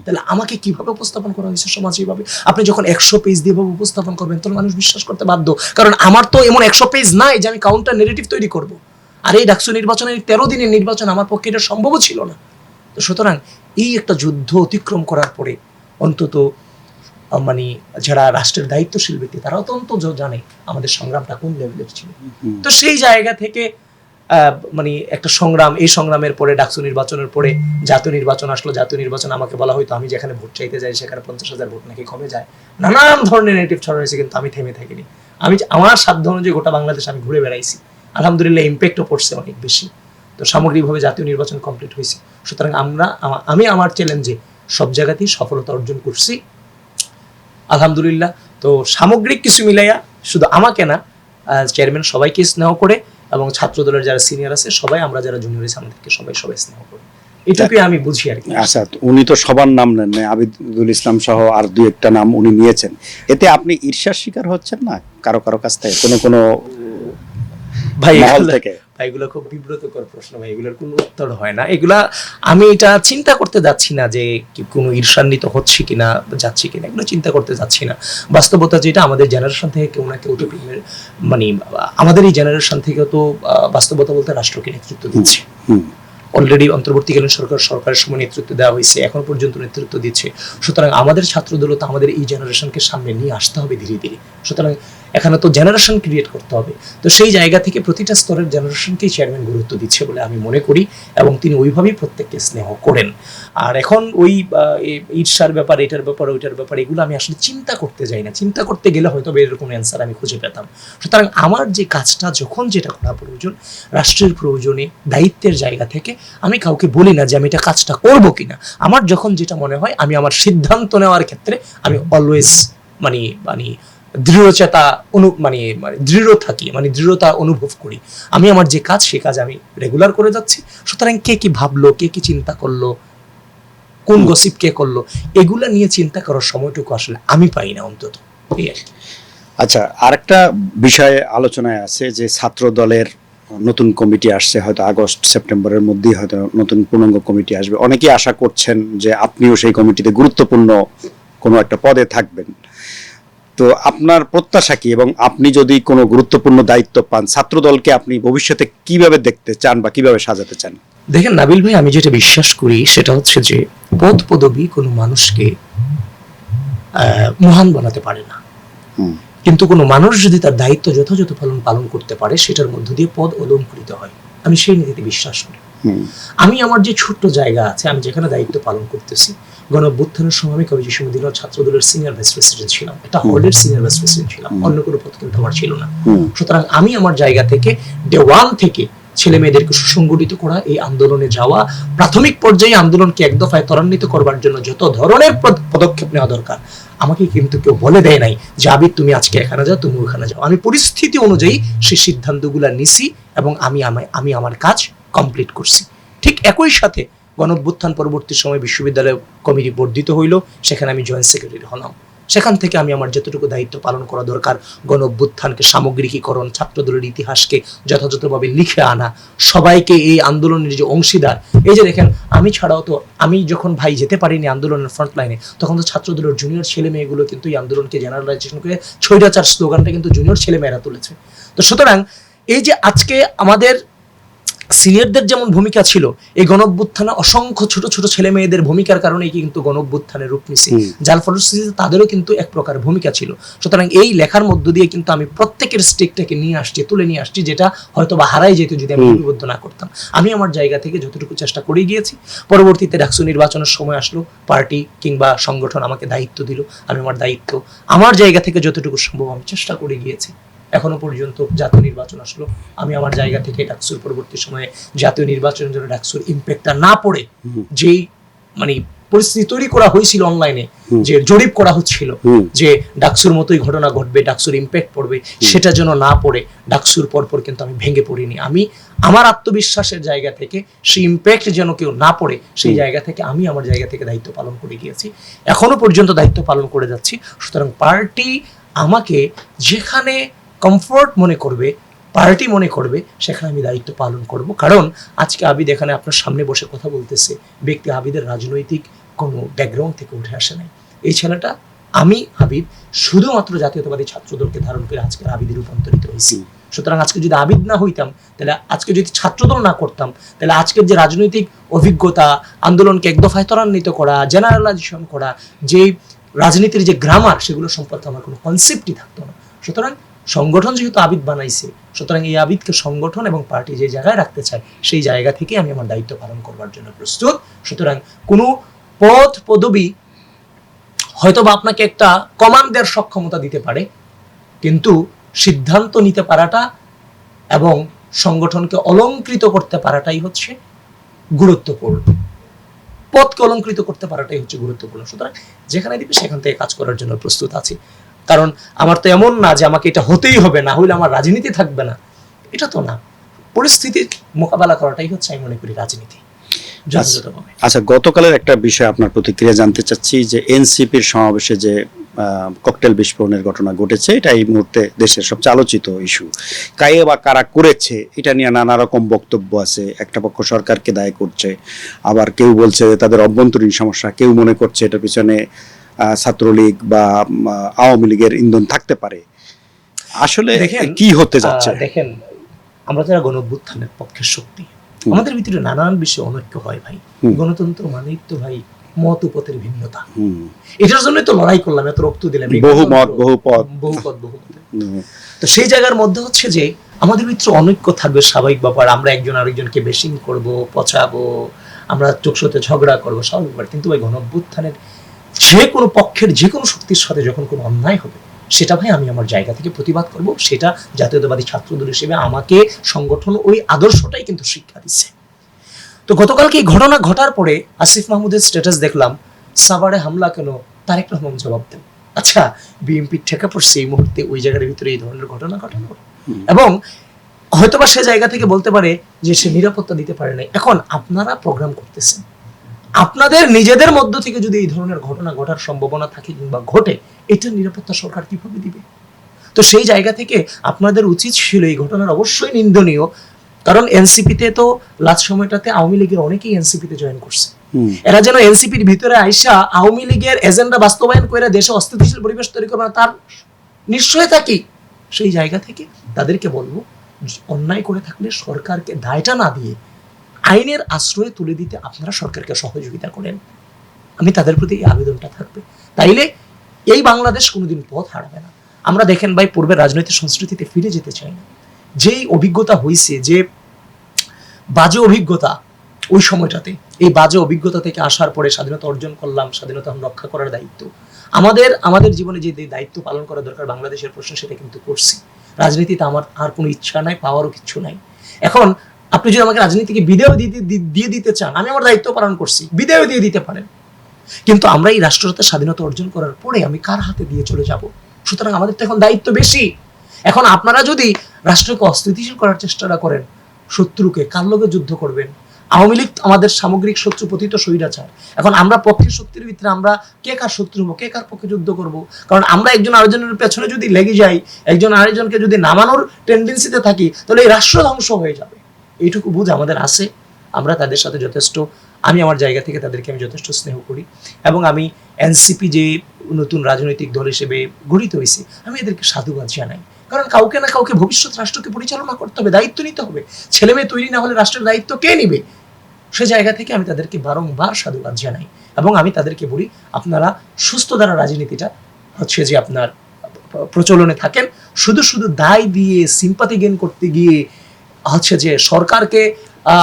তাহলে আমাকে কিভাবে উপস্থাপন করা হয়েছে সমাজে? এইভাবে আপনি যখন 100 পেজ দিয়ে উপস্থাপন করবেন, তখন মানুষ বিশ্বাস করতে বাধ্য। কারণ আমার তো এমন 100 পেজ নাই যে আমি কাউন্টার নেগেটিভ তৈরি করব। আর এই ডাকসু নির্বাচনের 13 দিনের নির্বাচন আমার পক্ষে এটা সম্ভবও ছিল না। তো সুতরাং এই একটা যুদ্ধ অতিক্রম করার পরে অন্তত মানে যারা রাষ্ট্রের দায়িত্বশীল ব্যক্তি, তারা অত্যন্ত জানে আমাদের সংগ্রামটা কোন লেভেলের ছিল। তো সেই জায়গা থেকে মানে একটা সংগ্রাম, এই সংগ্রামের পরে ডাকসু নির্বাচনের পরে জাতীয় নির্বাচন আসলো। জাতীয় নির্বাচন আমাকে বলা হয়তো আমি যেখানে ভোট চাইতে যাই সেখানে 50,000 ভোট নাকি কমে যায়, নানান ধরনের নেগেটিভ ছড়া হয়েছে, কিন্তু আমি থেমে থাকিনি। আমি আমার সাধ্য অনুযায়ী গোটা বাংলাদেশ আমি ঘুরে বেড়াইছি। আলহামদুলিল্লাহ ইম্প্যাক্টও পড়ছে অনেক বেশি। তো সামগ্রিকভাবে জাতীয় নির্বাচন কমপ্লিট হয়েছে। সুতরাং আমি আমার চ্যালেঞ্জে সব জায়গাতেই সফলতা অর্জন করছি আলহামদুলিল্লাহ। তো সামগ্রিক কিছু মিলাইয়া শুধু আমাকে না, চেয়ারম্যান সবাইকে স্নেহ করে এবং ছাত্র দলের যারা সিনিয়র আছে সবাই, আমরা যারা জুনিয়র আছে আমাদেরকে সবাই স্নেহ করি, এটুকুই আমি বুঝি আর কি। আচ্ছা, উনি তো সবার নাম নেন নাই, আবিদুল ইসলাম সহ আর দুই একটা নাম উনি নিয়েছেন, এতে আপনি ঈর্ষার শিকার হচ্ছেন না কারো কারো কাছ থেকে, কোনো ভাই মহল থেকে? ভাই এগুলো খুব বিব্রতকর প্রশ্ন ভাই, এগুলোর কোনো উত্তর হয় না। এগুলা আমি এটা চিন্তা করতে যাচ্ছি না যে কোনো ঈর্ষান্বিত হচ্ছে কিনা, যাচ্ছি কিনা, এগুলো চিন্তা করতে যাচ্ছি না। বাস্তবতা যেটা, আমাদের জেনারেশন থেকে কেউ না কেউ তো মানে আমাদের এই জেনারেশন থেকে তো বাস্তবতা বলতে রাষ্ট্রকে নেতৃত্ব দিচ্ছে। অলরেডি অন্তর্বর্তীকালীন সরকারের সময় নেতৃত্ব দেওয়া হয়েছে, এখন পর্যন্ত নেতৃত্ব দিচ্ছে। সুতরাং আমাদের ছাত্রদল তো আমাদের এই জেনারেশনকে সামনে নিয়ে আসতে হবে ধীরে ধীরে। সুতরাং এখানে তো জেনারেশন ক্রিয়েট করতে হবে। তো সেই জায়গা থেকে প্রতিটা স্তরের জেনারেশনকেই চেয়ারম্যান গুরুত্ব দিচ্ছে বলে আমি মনে করি, এবং তিনি ওইভাবেই প্রত্যেককে স্নেহ করেন। আর এখন ওই ঈর্ষার ব্যাপার, এটার ব্যাপার, ওইটার ব্যাপার, এগুলো আমি আসলে চিন্তা করতে যাই না। চিন্তা করতে গেলে হয়তো এরকম অ্যান্সার আমি খুঁজে পেতাম। সুতরাং আমার যে কাজটা, যখন যেটা করা প্রয়োজন, রাষ্ট্রের প্রয়োজনে, দায়িত্বের জায়গা থেকে আমি কাউকে বলি না যে আমি এটা কাজটা করবো কিনা। আমার যখন যেটা মনে হয়, আমি আমার সিদ্ধান্ত নেওয়ার ক্ষেত্রে আমি অলওয়েজ মানে দৃঢ়চেতা দৃঢ় থাকি, দৃঢ়তা অনুভব করি। আমি আমার যে কাজ, সে কাজ আমি রেগুলার করে যাচ্ছি। সুতরাং কে কি ভাবলো, কে কি চিন্তা করলো, কোন গসিপ কে করলো, এগুলা নিয়ে চিন্তা করার সময়টুকু আসলে আমি পাই না অন্তত। আচ্ছা, আরেকটা বিষয়ে আলোচনায় আছে যে ছাত্র দলের নতুন কমিটি আসছে, হয়তো আগস্ট সেপ্টেম্বরের মধ্যেই হয়তো নতুন পূর্ণাঙ্গ কমিটি আসবে। অনেকেই আশা করছেন যে আপনিও সেই কমিটিতে গুরুত্বপূর্ণ কোনো একটা পদে থাকবেন। তো আপনার প্রত্যাশা কি, এবং আপনি যদি কোনো গুরুত্বপূর্ণ দায়িত্ব পান, ছাত্র দলকে আপনি ভবিষ্যতে কিভাবে দেখতে চান বা কিভাবে সাজাতে চান? দেখেন নাবিল ভাই, আমি যেটা বিশ্বাস করি সেটা হচ্ছে যে পদ পদবী কোনো মানুষকে মহান বানাতে পারে না, কিন্তু কোনো মানুষ যদি তার দায়িত্ব যথাযথ পালন করতে পারে, সেটার মধ্য দিয়ে পদ অলংকৃত হয়। আমি সেই নীতিতে বিশ্বাস করি। আমি আমার যে ছোট্ট জায়গা আছে, আমি যেখানে দায়িত্ব পালন করতেছি, গণঅভ্যুত্থানের সময় আমি কবি মদিনার ছাত্র দলের সিনিয়র ভাইস প্রেসিডেন্ট ছিলাম, একটা হলের সিনিয়র ভাইস প্রেসিডেন্ট ছিলাম, অন্য কোনো পদ কিন্তু আমার ছিল না। সুতরাং আমি আমার জায়গা থেকে ডে ওয়ান থেকে ছেলে মেয়েদেরকে সুসংগঠিত করা, এই আন্দোলনে যাওয়া, প্রাথমিক পর্যায়ে আন্দোলনকে এক দফায় ত্বরান্বিত করবার জন্য যত ধরনের পদক্ষেপ নেওয়া দরকার, আমাকে কিন্তু কেউ বলে দেয় নাই যে আবিদ তুমি আজকে এখানে যাও, তুমি ওখানে যাও। আমি পরিস্থিতি অনুযায়ী সেই সিদ্ধান্তগুলো নিছি এবং আমি আমার কাজ কমপ্লিট করছি। ঠিক একই সাথে গণঅভ্যুত্থান পরবর্তী সময় বিশ্ববিদ্যালয় কমিটি বর্ধিত হইল, সেখানে আমি জয়েন্ট সেক্রেটারি হলাম। সেখান থেকে আমি আমার যতটুকু দায়িত্ব পালন করা দরকার, গণঅভ্যুত্থানকে সামগ্রিকীকরণ, ছাত্রদলের ইতিহাসকে যথাযথভাবে লিখে আনা, সবাইকে এই আন্দোলনের যে অংশীদার, এই যে দেখেন আমি ছাড়াও তো, আমি যখন ভাই যেতে পারিনি আন্দোলনের ফ্রন্ট লাইনে, তখন তো ছাত্রদলের জুনিয়র ছেলে মেয়েগুলো কিন্তু এই আন্দোলনকে জেনারেলাইজেশন করে স্বৈরাচার স্লোগানটা কিন্তু জুনিয়র ছেলে মেয়েরা তুলেছে। তো সুতরাং এই যে আজকে আমাদের সিনিয়রদের যেমন ভূমিকা ছিল, এই গণঅভ্যুত্থানে অসংখ্য ছোট ছোট ছেলে মেয়েদের ভূমিকার কারণে কিন্তু গণঅভ্যুত্থানের রূপ নিছে, যার ফলশ্রুতিতে তাদেরও কিন্তু এক প্রকার ভূমিকা ছিল। সুতরাং এই লেখার মধ্য দিয়ে কিন্তু আমি প্রত্যেকের স্টেকটাকে তুলে নিয়ে আসছি, যেটা হয়তো বা হারাই যেত যদি আমি লিপিবদ্ধ না করতাম। আমি আমার জায়গা থেকে যতটুকু চেষ্টা করে গিয়েছি। পরবর্তীতে ডাকসু নির্বাচনের সময় আসলো, পার্টি কিংবা সংগঠন আমাকে দায়িত্ব দিল, আমি আমার দায়িত্ব আমার জায়গা থেকে যতটুকু সম্ভব আমি চেষ্টা করে গিয়েছি। এখনো পর্যন্ত জাতীয় নির্বাচন আসলো, আমি আমার জায়গা থেকে ডাকসুর পরবর্তী সময়ে জাতীয় নির্বাচনের জন্য ডাকসুর ইম্প্যাক্টটা না পড়ে, যেই পরিস্থিতি তৈরি করা হয়েছিল অনলাইনে, যে জরিপ করা হচ্ছিল যে ডাকসুর মতোই ঘটনা ঘটবে, ডাকসুর ইম্প্যাক্ট পড়বে, সেটা যেন না পড়ে, ডাকসুর পরপর কিন্তু আমি ভেঙে পড়িনি। আমি আমার আত্মবিশ্বাসের জায়গা থেকে সেই ইম্প্যাক্ট যেন কেউ না পড়ে, সেই জায়গা থেকে আমি আমার জায়গা থেকে দায়িত্ব পালন করে গিয়েছি, এখনো পর্যন্ত দায়িত্ব পালন করে যাচ্ছি। সুতরাং পার্টি আমাকে যেখানে কমফোর্ট মনে করবে, পার্টি মনে করবে, সেখানে আমি দায়িত্ব পালন করব। কারণ আজকে আবিদ এখানে আপনার সামনে বসে কথা বলতেছে, ব্যক্তি আবিদের রাজনৈতিক কোনো ব্যাকগ্রাউন্ড থেকে উঠে আসে নাই। এই ছেলেটা, আমি আবিদ শুধুমাত্র জাতীয়তাবাদী ছাত্রদলকে ধারণ করে আজকে আবিদে রূপান্তরিত হয়েছি। সুতরাং আজকে যদি আবিদ না হইতাম, তাহলে আজকে যদি ছাত্রদল না করতাম, তাহলে আজকের যে রাজনৈতিক অভিজ্ঞতা, আন্দোলনকে এক দফায় ত্বরান্বিত করা, জেনারেলাইজেশন করা, যে রাজনীতির যে গ্রামার, সেগুলো সম্পর্কে আমার কোনো কনসেপ্টই থাকতো না। সুতরাং সংগঠন যেহেতু আবিদ বানাইছে, সুতরাং এই আবিদকে সংগঠন এবং পার্টি যে জায়গায় রাখতে চায়, সেই জায়গা থেকে আমি আমার দায়িত্ব পালন করবার জন্য প্রস্তুত। সুতরাং কোনো পদ পদবি হয়তো বা আপনাকে একটা কমান্ডের সক্ষমতা দিতে পারে, কিন্তু সিদ্ধান্ত নিতে পারাটা এবং সংগঠনকে অলংকৃত করতে পারাটাই হচ্ছে গুরুত্বপূর্ণ। পদকে অলংকৃত করতে পারাটাই হচ্ছে গুরুত্বপূর্ণ। সুতরাং যেখানে দিবে সেখান থেকে কাজ করার জন্য প্রস্তুত আছি। কারণ আমার তো এমন না যে আমাকে এটা হতেই হবে, না হইলে আমার রাজনীতি থাকবে না, এটা তো না। পরিস্থিতির মোকাবেলা করাটাই হচ্ছে আমি মনে করি রাজনীতি যথাযথভাবে। আচ্ছা, গতকালের একটা বিষয় আপনার প্রতিক্রিয়া জানতে চাচ্ছি যে এনসিপির সমাবেশে যে ককটেল বিস্ফোরণের ঘটনা ঘটেছে, এটা এই মুহূর্তে দেশের সবচেয়ে আলোচিত ইস্যু। কায়ে বা কারা করেছে এটা নিয়ে নানা রকম বক্তব্য আছে। একটা পক্ষ সরকারকে দায়ী করছে, আবার কেউ বলছে তাদের অভ্যন্তরীণ সমস্যা, কেউ মনে করছে এটার পিছনে ছাত্রলীগ বা আওয়ামী লীগের ইন্ধন থাকতে পারে। আসলে কি হতে যাচ্ছে? দেখেন, আমরা যারা গণঅভ্যুত্থানের পক্ষের শক্তি, আমাদের ভিতরে নানান বিষয়ে অনৈক্য হয় ভাই। গণতন্ত্র মানেই তো ভাই মত উপতের ভিন্নতা। এটার জন্য তো লড়াই করলাম, এত রক্ত দিলাম, বহুমত বহুপদ। তো সেই জায়গার মধ্যে হচ্ছে যে আমাদের ভিতরে অনৈক্য থাকবে, স্বাভাবিক ব্যাপার। আমরা একজন আরেকজনকে বেশিং করব, পচাবো, আমরা চোখসতে ঝগড়া করবো, স্বাভাবিক ব্যাপার। কিন্তু ভাই গণঅভ্যুত্থানের যে কোনো পক্ষের যে কোনো শক্তির সাথে যখন কোনো অন্যায় হবে, সেটা ভাই আমি আমার জায়গা থেকে প্রতিবাদ করব। সেটা জাতীয়তাবাদী ছাত্রদল হিসেবে আমাকে সংগঠন ওই আদর্শটাই কিন্তু শিক্ষা দিচ্ছে। তো গতকালকে এই ঘটনা ঘটার পরে আসিফ মাহমুদের স্ট্যাটাস দেখলাম, সাভারে হামলা কেন, তারেক রহমান জবাব দেন। আচ্ছা, বিএনপি ঠেকা পড়ছে এই মুহূর্তে ওই জায়গার ভিতরে এই ধরনের ঘটনা ঘটানো, এবং হয়তোবা সে জায়গা থেকে বলতে পারে যে সে নিরাপত্তা দিতে পারে নাই। এখন আপনারা প্রোগ্রাম করতেছেন, আপনাদের নিজেদের মধ্য থেকে যদি এই ধরনের ঘটনা ঘটার সম্ভাবনা থাকে কিংবা ঘটে, এটার নিরাপত্তা সরকার কিভাবে দিবে? তো সেই জায়গা থেকে আপনাদের উচিত ছিল এই ঘটনার অবশ্যই নিন্দনীয়, কারণ এনসিপিতে তো লাস্ট সময়টাতে আওয়ামী লীগের অনেকেই এনসিপিতে জয়েন করছে। এরা যেন এনসিপির ভিতরে আইসা আওয়ামী লীগের এজেন্ডা বাস্তবায়ন করে দেশে অস্থিতিশীল পরিবেশ তৈরি করবে তার নিশ্চয় থাকি। সেই জায়গা থেকে তাদেরকে বলবো, অন্যায় করে থাকলে সরকারকে দায়টা না দিয়ে আইনের আশ্রয়ে তুলে দিতে আপনারা সরকারকে সহযোগিতা করেন। আমি তাদের প্রতি এই আবেদনটা থাকবে। তাইলে এই বাংলাদেশ কোনোদিন পথ হারাবে না। আমরা দেখেন ভাই, পূর্বে রাজনৈতিক সংস্কৃতিতে ফিরে যেতে চাই না। যেই অভিজ্ঞতা হয়েছে, যে বাজে অভিজ্ঞতা ওই সময়টাতে, এই বাজে অভিজ্ঞতা থেকে আসার পরে স্বাধীনতা অর্জন করলাম, স্বাধীনতা রক্ষা করার দায়িত্ব আমাদের জীবনে যে দায়িত্ব পালন করা দরকার বাংলাদেশের প্রশ্ন, সেটা কিন্তু করছি। রাজনীতিতে আমার আর কোনো ইচ্ছা নাই, পাওয়ারও কিছু নাই। এখন আপনি যদি আমাকে রাজনীতিকে বিদায় দিয়ে দিতে চান, আমি আমার দায়িত্ব পালন করছি, বিদায় দিয়ে দিতে পারেন। কিন্তু আমরা এই রাষ্ট্রটাতে স্বাধীনতা অর্জন করার পরে আমি কার হাতে দিয়ে চলে যাব? সুতরাং আমাদের তো এখন দায়িত্ব বেশি। এখন আপনারা যদি রাষ্ট্রকে অস্থিতিশীল করার চেষ্টাটা করেন, শত্রুকে কার লগে যুদ্ধ করবেন? আওয়ামী লীগ আমাদের সামগ্রিক শত্রু, পতিত স্বৈরাচার। এখন আমরা পক্ষের শক্তির ভিতরে আমরা কে কার শত্রু হবো, কে কার পক্ষে যুদ্ধ করব? কারণ আমরা একজন আরেকজনের পেছনে যদি লেগে যাই, একজন আরেকজনকে যদি নামানোর টেন্ডেন্সিতে থাকি, তাহলে এই রাষ্ট্র ধ্বংস হয়ে যাবে। এইটুকু বুঝ আমাদের আছে। আমরা তাদের সাথে যথেষ্ট, আমি আমার জায়গা থেকে তাদেরকে আমি যথেষ্ট স্নেহ করি, এবং আমি এনসিপি যে নতুন রাজনৈতিক দল হিসেবে গঠিত হয়েছে, আমি এদেরকে সাধুবাদ জানাই। কারণ কাউকে না কাউকে ভবিষ্যৎ রাষ্ট্রকে পরিচালনা করতে হবে, দায়িত্ব নিতে হবে। ছেলে মেয়ে তৈরি না হলে রাষ্ট্রের দায়িত্ব কে নিবে? সে জায়গা থেকে আমি তাদেরকে বারংবার সাধুবাদ জানাই, এবং আমি তাদেরকে বলি, আপনারা সুস্থ ধারা রাজনীতিটা হচ্ছে যে আপনার প্রচলনে থাকেন। শুধু শুধু দায় দিয়ে সিম্পাথি গেইন করতে গিয়ে হচ্ছে যে সরকারকে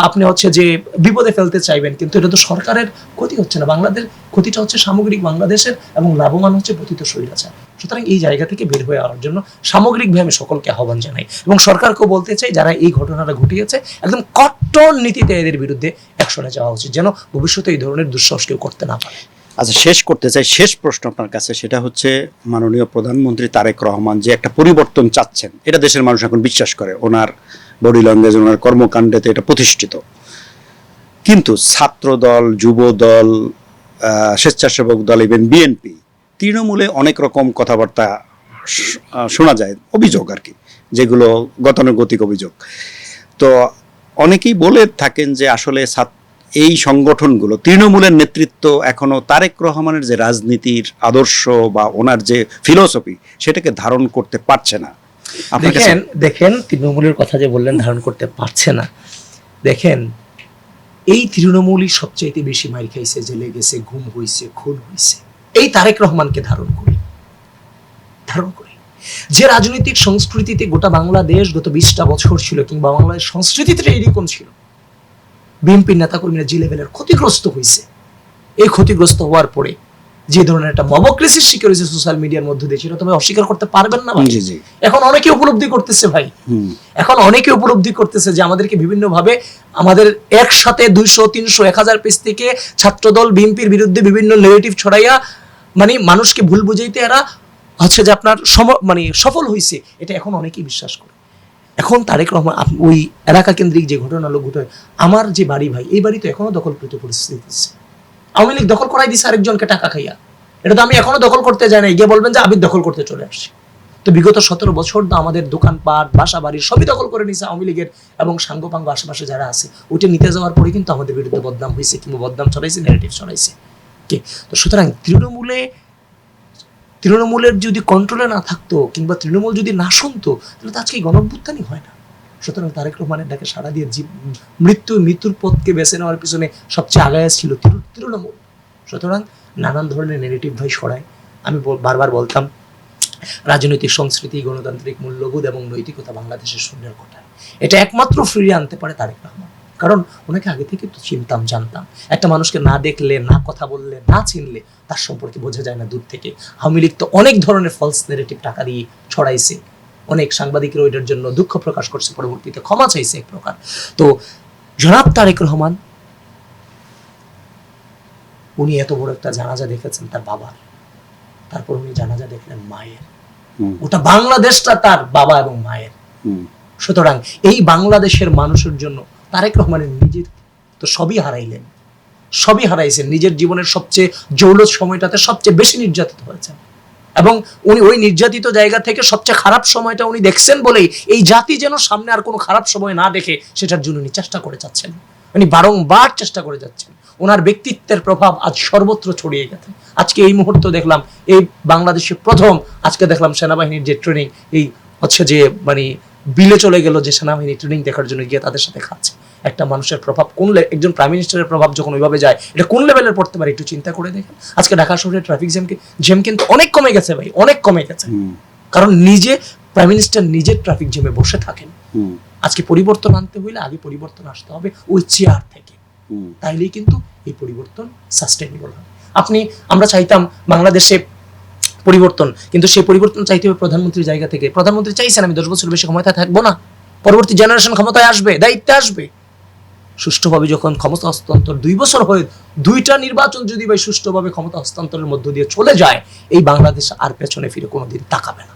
আপনি হচ্ছে যে বিপদে ফেলতে চাইবেন, কিন্তু এটা তো সরকারের ক্ষতি হচ্ছে না, বাংলাদেশ ক্ষতিটা হচ্ছে সামগ্রিক বাংলাদেশের, এবং লাভবান হচ্ছে পতিত স্বৈরাচার। সুতরাং এই জায়গা থেকে বের হয়ে আসার জন্য সামগ্রিকভাবে আমি সকলকে আহ্বান জানাই, এবং সরকারকেও বলতে চাই, যারা এই ঘটনাটা ঘটিয়েছে একদম কঠোর নীতিতে এদের বিরুদ্ধে অ্যাকশনে যাওয়া উচিত, যেন ভবিষ্যতে এই ধরনের দুঃসাহস কেউ করতে না পারে। আচ্ছা, শেষ করতে চাই, শেষ প্রশ্ন আপনার কাছে, সেটা হচ্ছে মাননীয় প্রধানমন্ত্রী তারেক রহমান যে একটা পরিবর্তন চাচ্ছেন, এটা দেশের মানুষ এখন বিশ্বাস করে, ওনার বডি ল্যাঙ্গুয়েজ, ওনার কর্মকাণ্ডেতে এটা প্রতিষ্ঠিত। কিন্তু ছাত্র দল, যুব দল, স্বেচ্ছাসেবক দল, ইভেন বিএনপি, তৃণমূলে অনেক রকম কথাবার্তা শোনা যায়, অভিযোগ আর কি, যেগুলো গতানুগতিক অভিযোগ। তো অনেকেই বলে থাকেন যে আসলে এই সংগঠনগুলো, তৃণমূলের নেতৃত্ব এখনো তারেক রহমানের যে রাজনীতির আদর্শ বা ওনার যে ফিলোসফি, সেটাকে ধারণ করতে পারছে না। দেখেন তৃণমূলের কথা যে বললেন ধারণ করতে পারছে না, দেখেন এই তৃণমূলই সবচেয়ে বেশি মাইর খাইছে, জেলে গেছে, ঘুম হইছে, খুন হইছে, এই তারেক রহমানকে ধারণ করি। যে রাজনৈতিক সংস্কৃতিতে গোটা বাংলাদেশ গত 20টা বছর ছিল, কিংবা বাংলাদেশ সংস্কৃতিতে এরকম ছিল, বিএনপির নেতাকর্মীরা যে লেভেলের ক্ষতিগ্রস্ত হয়েছে, এই ক্ষতিগ্রস্ত হওয়ার পরে যে ধরনের একটা মবক্রেসির শিকার হয়েছে সোশ্যাল মিডিয়ার মধ্যে দিয়ে, সেটা তবে অস্বীকার করতে পারবেন না ভাই। এখন অনেকে উপলব্ধি করতেছে ভাই, এখন অনেকে উপলব্ধি করতেছে যে আমাদেরকে বিভিন্ন ভাবে আমাদের একসাথে 200, 300, 1000 পেজ থেকে ছাত্রদল বিএনপির বিরুদ্ধে বিভিন্ন নেগেটিভ ছড়াইয়া মানে মানুষকে ভুল বুঝাইতে এরা হচ্ছে যে আপনার সফল হয়েছে, এটা এখন অনেকেই বিশ্বাস করে। এখন তারেক রহমান ওই এলাকা কেন্দ্রিক যে ঘটনাগুলো ঘটে, আমার যে বাড়ি ভাই, এই বাড়ি তো এখনো দখলকৃত পরিস্থিতি আছে। আওয়ামী লীগ দখল করাই দিচ্ছে আরেকজনকে টাকা খাইয়া। এটা তো আমি এখনো দখল করতে যাই না, গিয়ে বলবেন যে আবিদ দখল করতে চলে আসছে। তো বিগত 17 বছর তো আমাদের দোকানপাট, বাসা বাড়ি সবই দখল করে নিয়েছে আওয়ামী লীগের এবং সাঙ্গপাঙ্গ আশেপাশে যারা আছে। ওইটা নিতে যাওয়ার পরে কিন্তু আমাদের বিরুদ্ধে বদনাম হয়েছে, কিংবা বদনাম ছড়াইছে, ন্যারেটিভ ছড়াইছে কে। তো সুতরাং তৃণমূলের যদি কন্ট্রোলে না থাকতো, কিংবা তৃণমূল যদি না শুনতো, তাহলে তো আজকে এই গণঅভ্যুত্থানই হয় না। সুতরাং তারেক রহমানের ডাকে সাড়া দিয়ে মৃত্যুর পথকে বেছে নেওয়ার পিছনে সবচেয়ে আগায় ছিল তৃণমূল। সুতরাং নানান ধরনের নেগেটিভ ভাই সরায়। আমি বারবার বলতাম, রাজনৈতিক সংস্কৃতি, গণতান্ত্রিক মূল্যবোধ এবং নৈতিকতা বাংলাদেশের শূন্যের ঘটায়। এটা একমাত্র ফিরিয়ে আনতে পারে তারেক রহমান। কারণ ওনাকে আগে থেকে তো চিনতাম, জানতাম। একটা মানুষকে না দেখলে, না কথা বললে, না চিনলে তার সম্পর্কে বোঝা যায় না দূর থেকে। আওয়ামী লীগ তো অনেক ধরনের ফলস নেগেটিভ টাকা দিয়ে ছড়াইছে। অনেক সাংবাদিকরা ওইটার জন্য দুঃখ প্রকাশ করছে, পরবর্তীতে ক্ষমা চাইছে এক প্রকার। তো জনাব তারেক রহমান, উনি এত বড় একটা জানাজা দেখেছেন তার বাবার, তারপর উনি জানাজা দেখলেন মায়ের। ওটা বাংলাদেশটা তার বাবা এবং মায়ের। সুতরাং এই বাংলাদেশের মানুষের জন্য তারেক রহমানের নিজের তো সবই হারাইছেন। নিজের জীবনের সবচেয়ে জৌলত সময়টাতে সবচেয়ে বেশি নির্যাতিত হয়েছেন, এবং উনি ওই নির্যাতিত জায়গা থেকে সবচেয়ে খারাপ সময়টা উনি দেখছেন বলেই এই জাতি যেন সামনে আর কোনো খারাপ সময় না দেখে, সেটার জন্য উনি চেষ্টা করে যাচ্ছেন। উনি বারংবার চেষ্টা করে যাচ্ছেন। ওনার ব্যক্তিত্বের প্রভাব আজ সর্বত্র ছড়িয়ে গেছে। আজকে এই মুহূর্তে দেখলাম, এই বাংলাদেশে প্রথম আজকে দেখলাম সেনাবাহিনীর যে ট্রেনিং, এই হচ্ছে যে মানে বিলে চলে গেল যে সেনাবাহিনী ট্রেনিং দেখার জন্য গিয়ে তাদের সাথে খাচ্ছে। একটা মানুষের প্রভাব কোন, একজন প্রাইম মিনিস্টারের প্রভাব যখন ওইভাবে যায়, এটা কোন লেভেলের পড়তে পারে একটু চিন্তা করে দেখেন। আজকে ঢাকা শহরের ট্রাফিক জ্যাম কিন্তু অনেক কমে গেছে ভাই, অনেক কমে গেছে। কারণ নিজে প্রাইম মিনিস্টার নিজের ট্রাফিক জ্যামে বসে থাকেন। আজকে পরিবর্তন আনতে হইলে আগে পরিবর্তন আসতে হবে ওই চেয়ার থেকে, তাইলেই কিন্তু এই পরিবর্তন সাস্টেনেবল হবে। আমরা চাইতাম বাংলাদেশে পরিবর্তন, কিন্তু সেই পরিবর্তন চাইতে হবে প্রধানমন্ত্রীর জায়গা থেকে। প্রধানমন্ত্রী চাইছেন আমি 10 বছর বেশি ক্ষমতায় থাকবো না, পরবর্তী জেনারেশন ক্ষমতায় আসবে, দায়িত্বে আসবে। সুষ্ঠুভাবে যখন ক্ষমতা হস্তান্তর 2 বছর হয়ে 2টা নির্বাচন যদি ভাই সুষ্ঠুভাবে ক্ষমতা হস্তান্তরের মধ্য দিয়ে চলে যায়, এই বাংলাদেশ আর পেছনে ফিরে কোনোদিন তাকাবে না।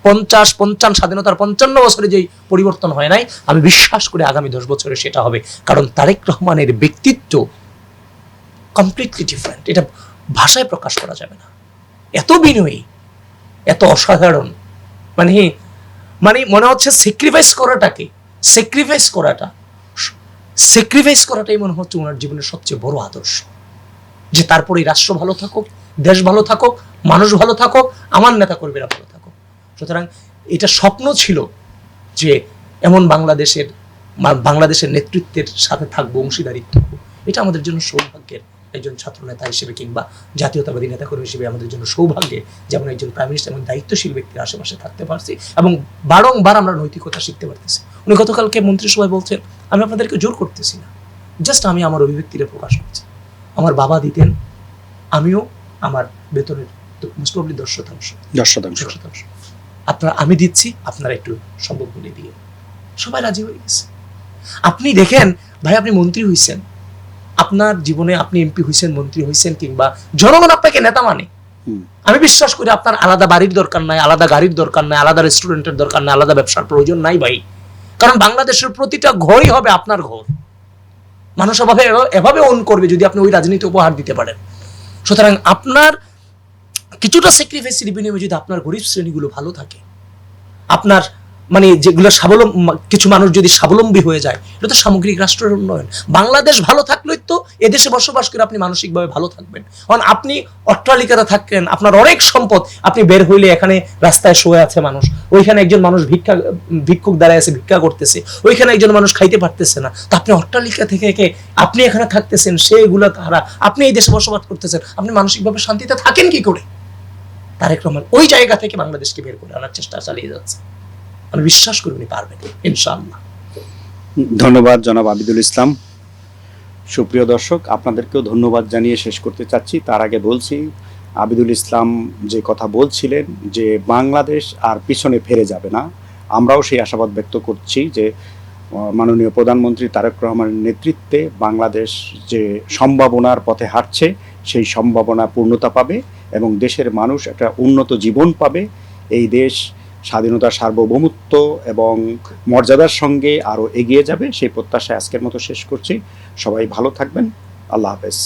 50 স্বাধীনতার 55 বছরে যেই পরিবর্তন হয় নাই, আমি বিশ্বাস করি আগামী 10 বছরে সেটা হবে। কারণ তারেক রহমানের ব্যক্তিত্ব কমপ্লিটলি ডিফারেন্ট, এটা ভাষায় প্রকাশ করা যাবে না। এত বিনয়ী, এত অসাধারণ, মানে মনে হচ্ছে স্যাক্রিফাইস করাটাই মনে হচ্ছে ওনার জীবনের সবচেয়ে বড় আদর্শ। যে তারপরে রাষ্ট্র ভালো থাকুক, দেশ ভালো থাকুক, মানুষ ভালো থাকুক, আমার নেতা কর্মীরা ভালো থাকুক। সুতরাং এটা স্বপ্ন ছিল যে এমন বাংলাদেশের নেতৃত্বের সাথে থাকবো, অংশীদারিত্ব। এটা আমাদের জন্য সৌভাগ্যের, একজন ছাত্র নেতা হিসেবে কিংবা জাতীয়তাবাদী নেতাকর্মী হিসেবে আমাদের জন্য সৌভাগ্যের, যেমন একজন প্রাইম মিনিস্টার এবং দায়িত্বশীল ব্যক্তির আশেপাশে থাকতে পারছি, এবং বারংবার আমরা নৈতিকতা শিখতে পারতেছি। উনি গতকালকে মন্ত্রিসভায় বলছেন, আমি আপনাদেরকে জোর করতেছি না, জাস্ট আমি আমার অভিব্যক্তিটা প্রকাশ করছি। আমার বাবা দিতেন, আমিও আমার বেতনের মোস্ট প্রবাবলি 10%। আমি দিচ্ছি, আপনারা একটু সম্ভব বলে দিয়ে। সবাই রাজি হয়ে গেছে। আপনি দেখেন ভাই, আপনি মন্ত্রী হইছেন, আপনার জীবনে আপনি এমপি হইছেন, মন্ত্রী হইছেন, কিংবা জনগণ আপনাকে নেতা মানে। আমি বিশ্বাস করি আপনার আলাদা বাড়ির দরকার নাই, আলাদা গাড়ির দরকার নাই, আলাদা রেস্টুরেন্টের দরকার নাই, আলাদা ব্যবসার প্রয়োজন নাই ভাই। কারণ বাংলাদেশের প্রতিটা ঘরই হবে আপনার ঘর। মানুষ এভাবে ওন করবে যদি আপনি ওই রাজনীতি উপহার দিতে পারেন। সুতরাং আপনার কিছুটা স্যাক্রিফাইসের বিনিময়ে যদি আপনার গরিব শ্রেণীগুলো ভালো থাকে, আপনার যেগুলো কিছু মানুষ যদি স্বাবলম্বী হয়ে যায়, এটা তো সামগ্রিক রাষ্ট্রের উন্নয়ন। বাংলাদেশ ভালো থাকলেই তো এদেশে বসবাস করে আপনি মানসিকভাবে ভালো থাকবেন। কারণ আপনি অট্টালিকাতে থাকেন, আপনার অনেক সম্পদ, আপনি বের হইলে এখানে রাস্তায় শুয়ে আছে মানুষ, ওইখানে একজন মানুষ ভিক্ষুক দাঁড়ায় আছে, ভিক্ষা করতেছে, ওইখানে একজন মানুষ খাইতে পারতেছে না। তো আপনি অট্টালিকা থেকে আপনি এখানে থাকতেছেন, সেগুলো তারা, আপনি এই দেশে বসবাস করতেছেন, আপনি মানসিকভাবে শান্তিতে থাকেন কি করে? তারেক রহমান ওই জায়গা থেকে বাংলাদেশকে বের করে আনার চেষ্টা চালিয়ে যাচ্ছে। আমি বিশ্বাস করি উনি পারবেন ইনশাআল্লাহ। ধন্যবাদ জনাব আবিদুল ইসলাম। সুপ্রিয় দর্শক, আপনাদেরকেও ধন্যবাদ জানিয়ে শেষ করতে চাচ্ছি। তার আগে বলছি, আবিদুল ইসলাম যে কথা বলছিলেন যে বাংলাদেশ আর পিছনে ফিরে যাবে না, আমরাও সেই আশাবাদ ব্যক্ত করছি যে মাননীয় প্রধানমন্ত্রী তারেক রহমানের নেতৃত্বে বাংলাদেশ যে সম্ভাবনার পথে হাঁটছে, সেই সম্ভাবনা পূর্ণতা পাবে এবং দেশের মানুষ একটা উন্নত জীবন পাবে। এই দেশ স্বাধীনতা, সার্বভৌমত্ব এবং মর্যাদার সঙ্গে আরও এগিয়ে যাবে সেই প্রত্যাশায় আজকের মতো শেষ করছি। সবাই ভালো থাকবেন। আল্লাহ হাফেজ।